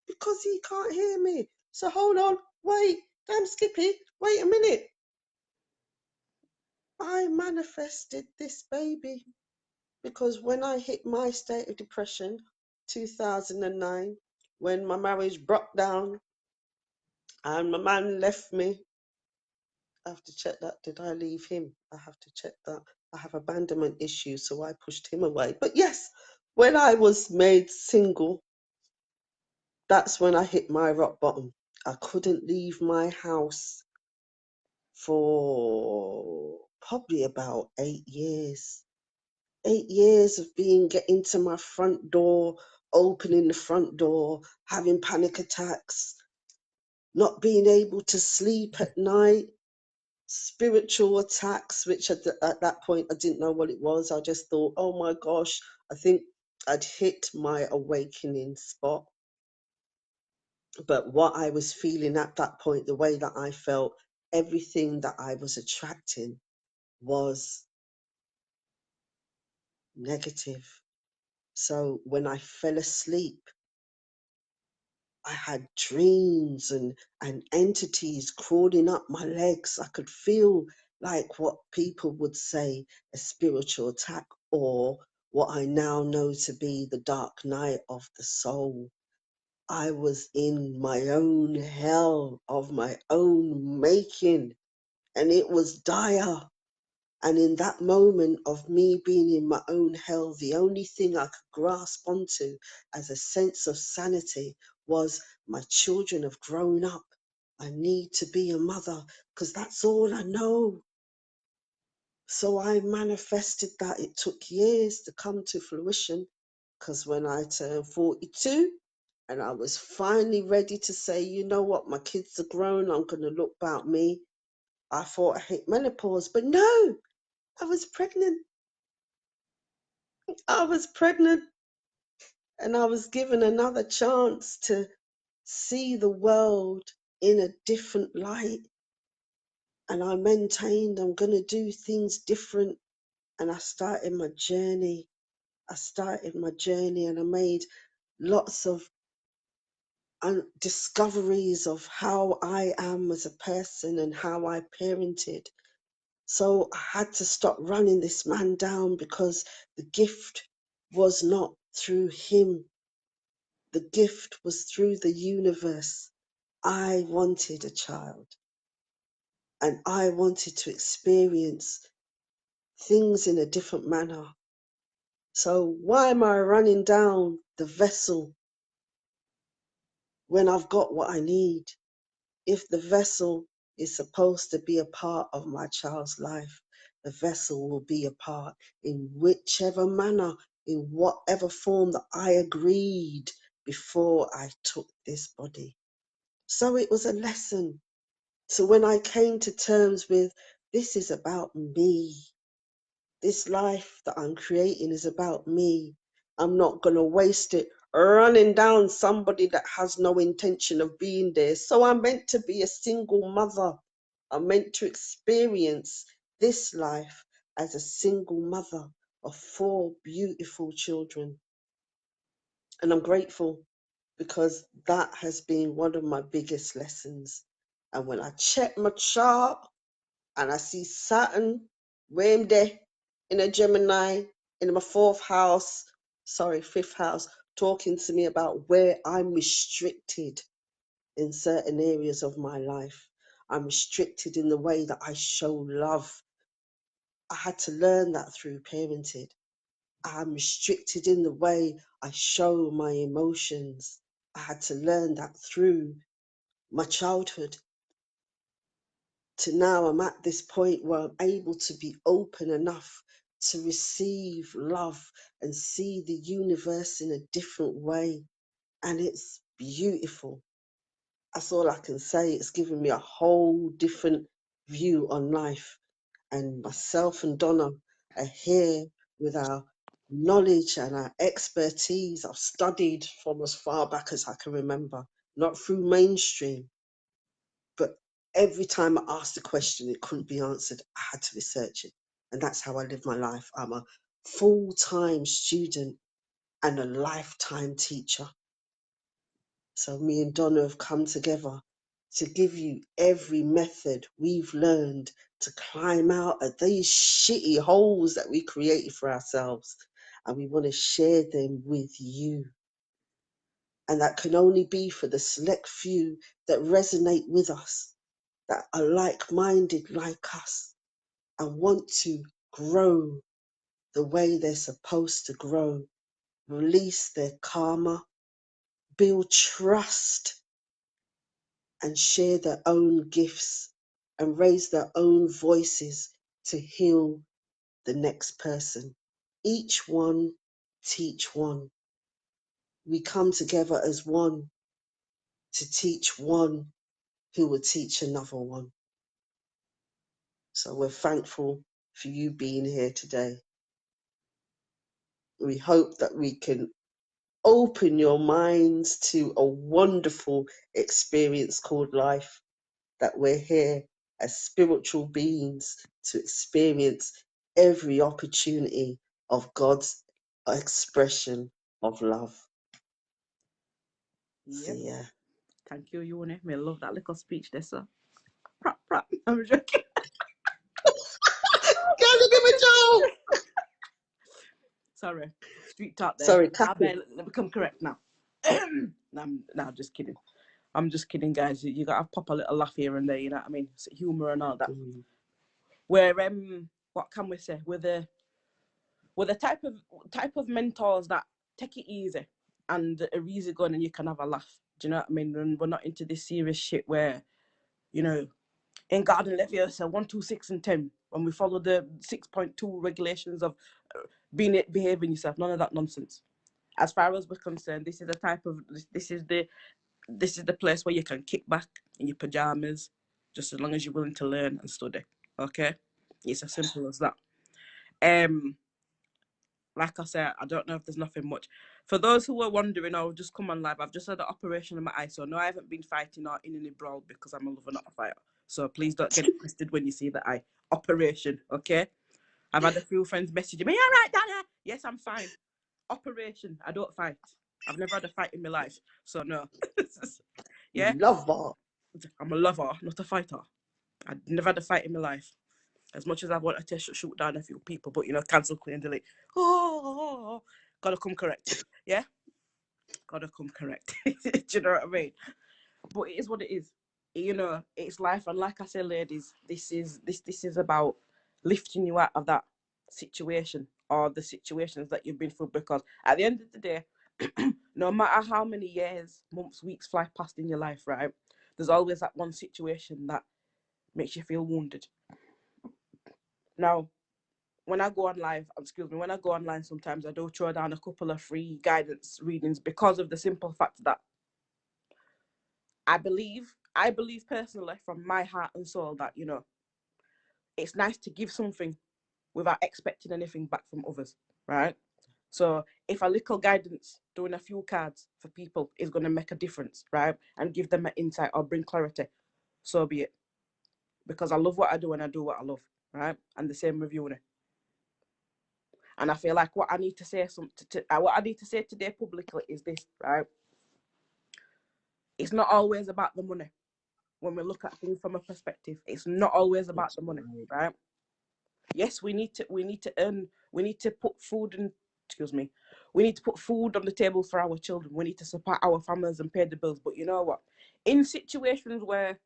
S2: because he can't hear me. So hold on, wait, damn Skippy, wait a minute. I manifested this baby because when I hit my state of depression, 2009, when my marriage broke down and my man left me, I have to check that. Did I leave him? I have to check that. I have abandonment issues, so I pushed him away. But yes, when I was made single, that's when I hit my rock bottom. I couldn't leave my house for probably about 8 years. 8 years of getting to my front door, opening the front door, having panic attacks, not being able to sleep at night, spiritual attacks, which at that point I didn't know what it was. I just thought, oh my gosh, I think I'd hit my awakening spot. But what I was feeling at that point, the way that I felt, everything that I was attracting was negative. So when I fell asleep, I had dreams and entities crawling up my legs. I could feel like what people would say a spiritual attack, or what I now know to be the dark night of the soul. I was in my own hell of my own making, and it was dire. And in that moment of me being in my own hell, the only thing I could grasp onto as a sense of sanity was my children have grown up. I need to be a mother because that's all I know. So I manifested that. It took years to come to fruition because when I turned 42 and I was finally ready to say, you know what, my kids are grown, I'm going to look about me. I thought I hit menopause, but no, I was pregnant. I was pregnant and I was given another chance to see the world in a different light. And I maintained I'm going to do things different. And I started my journey. And I made lots of discoveries of how I am as a person and how I parented. So I had to stop running this man down because the gift was not through him. The gift was through the universe. I wanted a child and I wanted to experience things in a different manner. So why am I running down the vessel when I've got what I need? If the vessel is supposed to be a part of my child's life, the vessel will be a part in whichever manner, in whatever form that I agreed before I took this body. So it was a lesson. So when I came to terms with this is about me, this life that I'm creating is about me. I'm not going to waste it running down somebody that has no intention of being there. So I'm meant to be a single mother. I'm meant to experience this life as a single mother of 4 beautiful children. And I'm grateful because that has been one of my biggest lessons. And when I check my chart and I see Saturn, where I'm there in a Gemini, in my fifth house, talking to me about where I'm restricted in certain areas of my life. I'm restricted in the way that I show love. I had to learn that through parenting. I'm restricted in the way I show my emotions. I had to learn that through my childhood. To now I'm at this point where I'm able to be open enough to receive love and see the universe in a different way. And it's beautiful. That's all I can say. It's given me a whole different view on life. And myself and Donna are here with our knowledge and our expertise. I've studied from as far back as I can remember, not through mainstream, but every time I asked a question, it couldn't be answered. I had to research it. And that's how I live my life. I'm a full-time student and a lifetime teacher. So me and Donna have come together to give you every method we've learned to climb out of these shitty holes that we created for ourselves. And we want to share them with you. And that can only be for the select few that resonate with us, that are like-minded like us and want to grow the way they're supposed to grow, release their karma, build trust, and share their own gifts and raise their own voices to heal the next person. Each one teach one. We come together as one to teach one who will teach another one. So we're thankful for you being here today. We hope that we can open your minds to a wonderful experience called life, that we're here as spiritual beings to experience every opportunity of God's expression of love. So
S1: Yep.
S2: yeah.
S1: Thank you, Euny. I love that little speech there, sir. Prap, prap. I'm joking.
S2: Can you give me Joe?
S1: Sorry. Street talk there.
S2: Sorry,
S1: I
S2: Catherine.
S1: better let me become correct now. I'm just kidding. I'm just kidding, guys. You gotta pop a little laugh here and there, you know what I mean? It's humor and all that. Where what can we say? We're the type of mentors that take it easy and are easy going and you can have a laugh. Do you know what I mean? And we're not into this serious shit where, you know, in Garden Leviosa 1, 2, 6, and 10, when we follow the 6.2 regulations of behaving yourself, none of that nonsense. As far as we're concerned, this is the type of this is the place where you can kick back in your pajamas, just as long as you're willing to learn and study. Okay, it's as simple as that. Like I said, I don't know if there's nothing much. For those who are wondering, I'll just come on live. I've just had an operation in my eye, so no, I haven't been fighting or in any brawl because I'm a lover, not a fighter. So please don't get it twisted when you see the eye. Operation, okay? I've had a few friends messaging me, all right, Dana? Yes, I'm fine. Operation, I don't fight. I've never had a fight in my life, so no. Yeah?
S2: Lover.
S1: I'm a lover, not a fighter. I've never had a fight in my life. As much as I wanted to shoot down a few people, but you know, cancel, clear, and delete. Oh, gotta come correct. Yeah, gotta come correct. Do you know what I mean? But it is what it is. You know, it's life, and like I said, ladies, this is about lifting you out of that situation or the situations that you've been through. Because at the end of the day, no matter how many years, months, weeks fly past in your life, right? There's always that one situation that makes you feel wounded. Now, when I go on live, when I go online sometimes I do throw down a couple of free guidance readings because of the simple fact that I believe personally from my heart and soul that, you know, it's nice to give something without expecting anything back from others, right? So if a little guidance, doing a few cards for people is going to make a difference, right? And give them an insight or bring clarity, so be it. Because I love what I do and I do what I love, right? And the same with Euny. And I feel like what I need to say what I need to say today publicly is this, right? It's not always about the money. When we look at things from a perspective, it's not always about
S2: That's
S1: the money,
S2: right.
S1: right? Yes, we need to earn, we need to put food in, excuse me, we need to put food on the table for our children. We need to support our families and pay the bills. But you know what? In situations where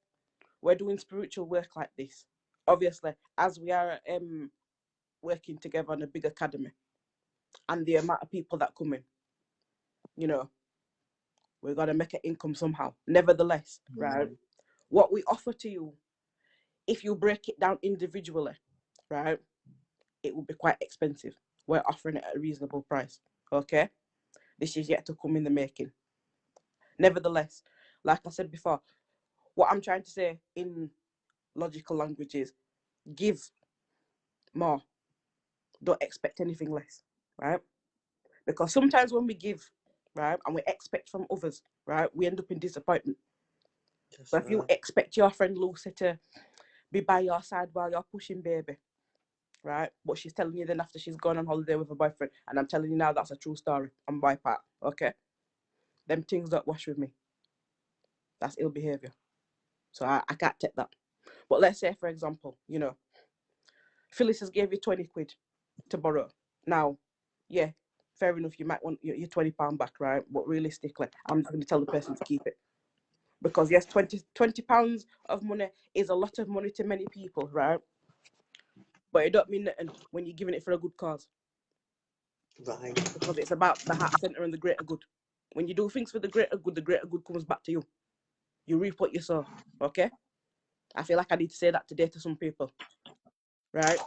S1: we're doing spiritual work like this, obviously, as we are working together on a big academy, and the amount of people that come in, you know, we're gonna make an income somehow. Nevertheless, right? What we offer to you, if you break it down individually, right, it will be quite expensive. We're offering it at a reasonable price. Okay? This is yet to come in the making. Nevertheless, like I said before, what I'm trying to say in logical language is give more. Don't expect anything less. Right? Because sometimes when we give, right, and we expect from others, right, we end up in disappointment.
S2: That's
S1: So if you
S2: right.
S1: expect your friend Lucy to be by your side while you're pushing baby, right? But she's telling you then after she's gone on holiday with her boyfriend, and I'm telling you now that's a true story on my part, okay? Them things don't wash with me. That's ill behaviour. So I can't take that. But let's say, for example, you know, Phyllis has gave you 20 quid to borrow. Now, yeah, fair enough, you might want your £20 back, right? But realistically, I'm just going to tell the person to keep it. Because yes, £20 of money is a lot of money to many people, right? But it don't mean nothing when you're giving it for a good cause.
S2: Right.
S1: Because it's about the heart centre and the greater good. When you do things for the greater good comes back to you. You reap what you sow, okay? I feel like I need to say that today to some people, right?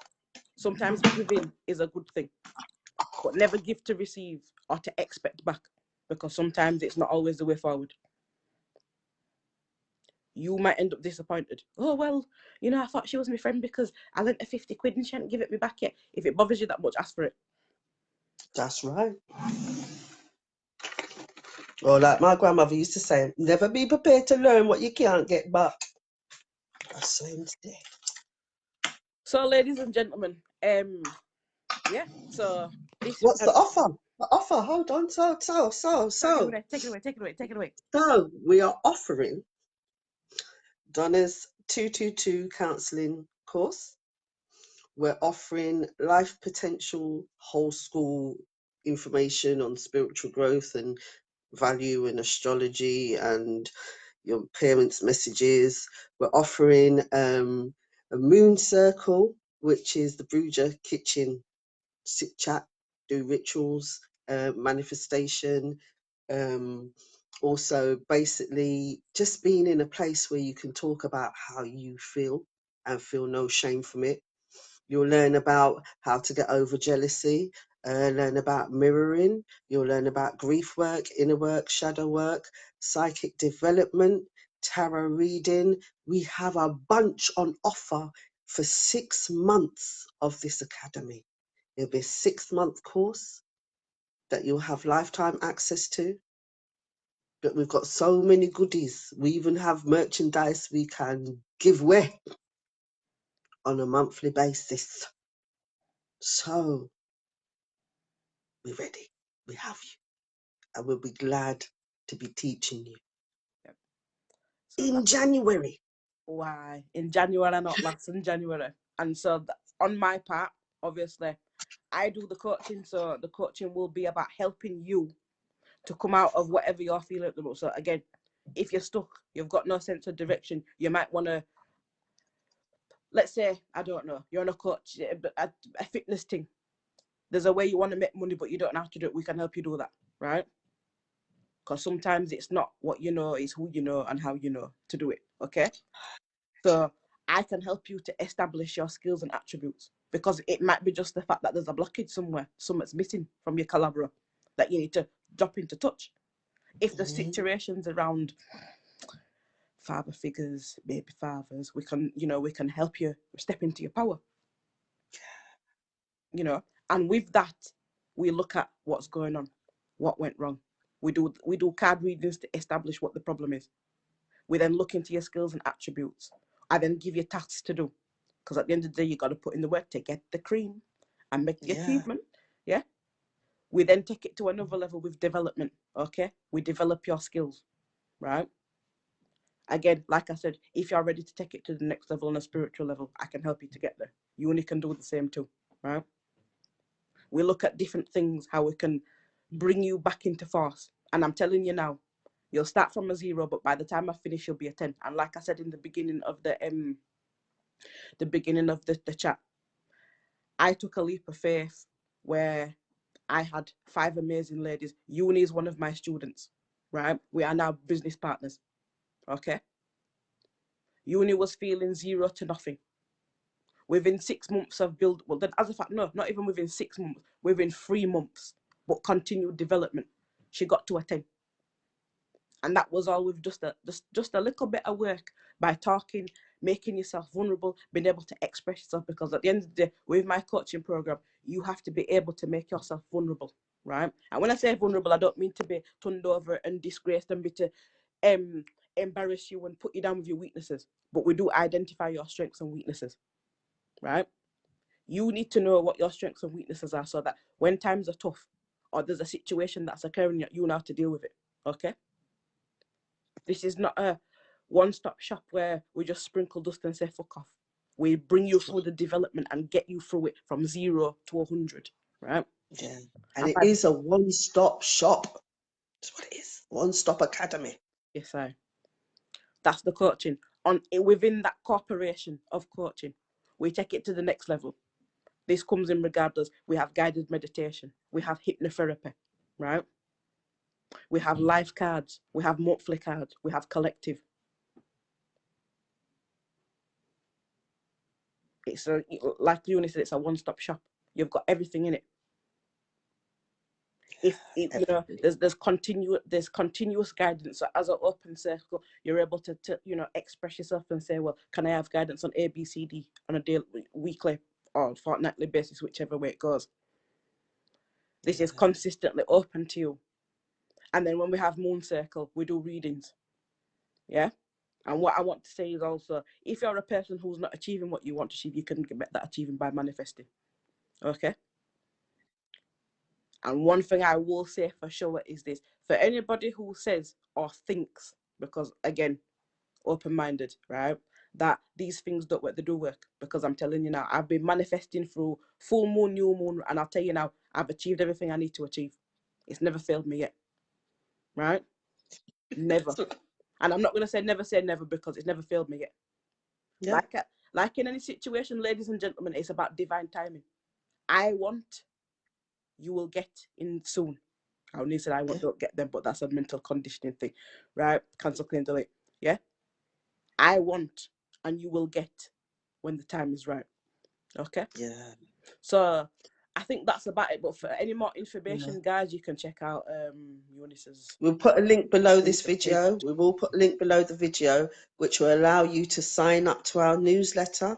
S1: Sometimes giving is a good thing, but never give to receive or to expect back, because sometimes it's not always the way forward. You might end up disappointed. Oh, well, you know, I thought she was my friend because I lent her 50 quid and she hadn't given it me back yet. If it bothers you that much, ask for it.
S2: That's right. Or like my grandmother used to say, never be prepared to learn what you can't get back. That's same today.
S1: So, ladies and gentlemen, yeah, so this
S2: What's the offer? The offer, hold on. So.
S1: take it away.
S2: So we are offering Donna's 222 counselling course. We're offering life potential whole school information on spiritual growth and value and astrology and your parents' messages. We're offering a moon circle, which is the Bruja kitchen sit chat, do rituals, manifestation. Also, basically, just being in a place where you can talk about how you feel and feel no shame from it. You'll learn about how to get over jealousy, learn about mirroring. You'll learn about grief work, inner work, shadow work, psychic development, tarot reading. We have a bunch on offer for 6 months of this academy. It'll be a 6-month course that you'll have lifetime access to. But we've got so many goodies. We even have merchandise we can give away on a monthly basis. So we're ready. We have you. And we'll be glad to be teaching you.
S1: Yep. So
S2: In
S1: that,
S2: January.
S1: why in January, not last in January. And so on my part, obviously, I do the coaching. So the coaching will be about helping you to come out of whatever you're feeling at the moment. So again, if you're stuck, you've got no sense of direction, you might want to, let's say, I don't know, you're on a coach, a fitness thing. There's a way you want to make money, but you don't have to do it. We can help you do that, right? Because sometimes it's not what you know, it's who you know and how you know to do it, okay? So I can help you to establish your skills and attributes, because it might be just the fact that there's a blockage somewhere, something's missing from your calabra that you need to drop into touch. If there's situations around father figures, baby fathers, we can help you step into your power, and with that, we look at what's going on, what went wrong. We do card readings to establish what the problem is. We then look into your skills and attributes. I then give you tasks to do, because at the end of the day, you got to put in the work to get the cream and make the achievement. Yeah. We then take it to another level with development. Okay. We develop your skills, right? Again, like I said, if you're ready to take it to the next level on a spiritual level, I can help you to get there. You only can do the same too, right? We look at different things, how we can bring you back into force. And I'm telling you now, you'll start from a 0, but by the time I finish, you'll be a 10. And like I said in the beginning of the chat, I took a leap of faith where I had 5 amazing ladies. Euny is one of my students, right? We are now business partners, okay? Euny was feeling 0 to nothing. Within 6 months of build, well, then as a fact, no, not even within 6 months, within 3 months, but continued development, she got to a 10. And that was all with just a little bit of work, by talking, making yourself vulnerable, being able to express yourself. Because at the end of the day, with my coaching program, you have to be able to make yourself vulnerable, right? And when I say vulnerable, I don't mean to be turned over and disgraced and be to embarrass you and put you down with your weaknesses. But we do identify your strengths and weaknesses, right? You need to know what your strengths and weaknesses are, so that when times are tough or there's a situation that's occurring, you know how to deal with it, okay? This is not a one-stop shop where we just sprinkle dust and say fuck off. We bring you through the development and get you through it from 0 to 100, right?
S2: Yeah. And
S1: And
S2: it is a one-stop shop. That's what it is. One-stop academy.
S1: yes, that's the coaching. Within that corporation of coaching, we take it to the next level. This comes in regardless. We have guided meditation. We have hypnotherapy, right? We have life cards. We have monthly cards. We have collective. It's like Euny said, it's a one-stop shop. You've got everything in it. If you know, there's continuous guidance. So as an open circle, you're able to express yourself and say, well, can I have guidance on A, B, C, D on a daily, weekly, or fortnightly basis, whichever way it goes. This is consistently open to you. And then when we have moon circle, we do readings. Yeah. And what I want to say is also, if you're a person who's not achieving what you want to achieve, you can get that achieving by manifesting. Okay. And one thing I will say for sure is this: for anybody who says or thinks, because again, open-minded, right, that these things don't work, they do work. Because I'm telling you now, I've been manifesting through full moon, new moon, and I'll tell you now, I've achieved everything I need to achieve. It's never failed me yet, right? Never. And I'm not going to say never because it's never failed me yet.
S2: Yeah.
S1: Like in any situation, ladies and gentlemen, it's about divine timing. I want, you will get in soon. I only said I want, don't get them, but that's a mental conditioning thing, right? Cancel, clean, delete. Yeah. I want, and you will get when the time is right. Okay.
S2: Yeah.
S1: So I think that's about it. But for any more information, guys, you can check out Euny's.
S2: We'll put a link below this video. We will put a link below the video, which will allow you to sign up to our newsletter.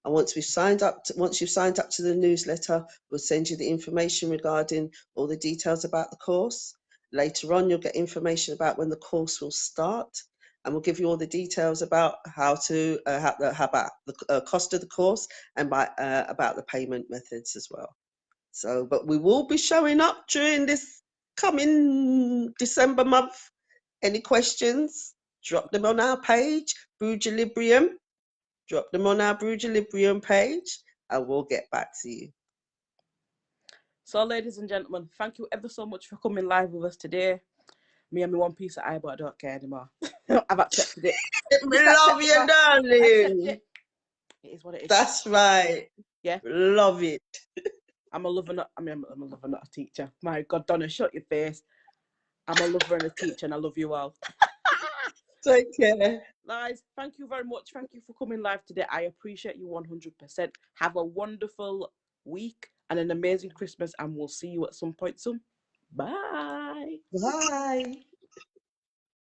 S2: And once you've signed up to the newsletter, we'll send you the information regarding all the details about the course. Later on, you'll get information about when the course will start, and we'll give you all the details about how about the cost of the course and about the payment methods as well. So, but we will be showing up during this coming December month. Any questions? Drop them on our page, Brujalibrium. Drop them on our Brujalibrium page, and we'll get back to you.
S1: So, ladies and gentlemen, thank you ever so much for coming live with us today. Me and my one piece of eye, but I don't care anymore. I've accepted it.
S2: We love you, darling.
S1: It is what it is.
S2: That's right.
S1: Yeah.
S2: Love it.
S1: I'm a lover, not a teacher. My God, Donna, shut your face. I'm a lover and a teacher, and I love you all.
S2: Take care.
S1: Guys, thank you very much. Thank you for coming live today. I appreciate you 100%. Have a wonderful week and an amazing Christmas, and we'll see you at some point soon. Bye.
S2: Bye.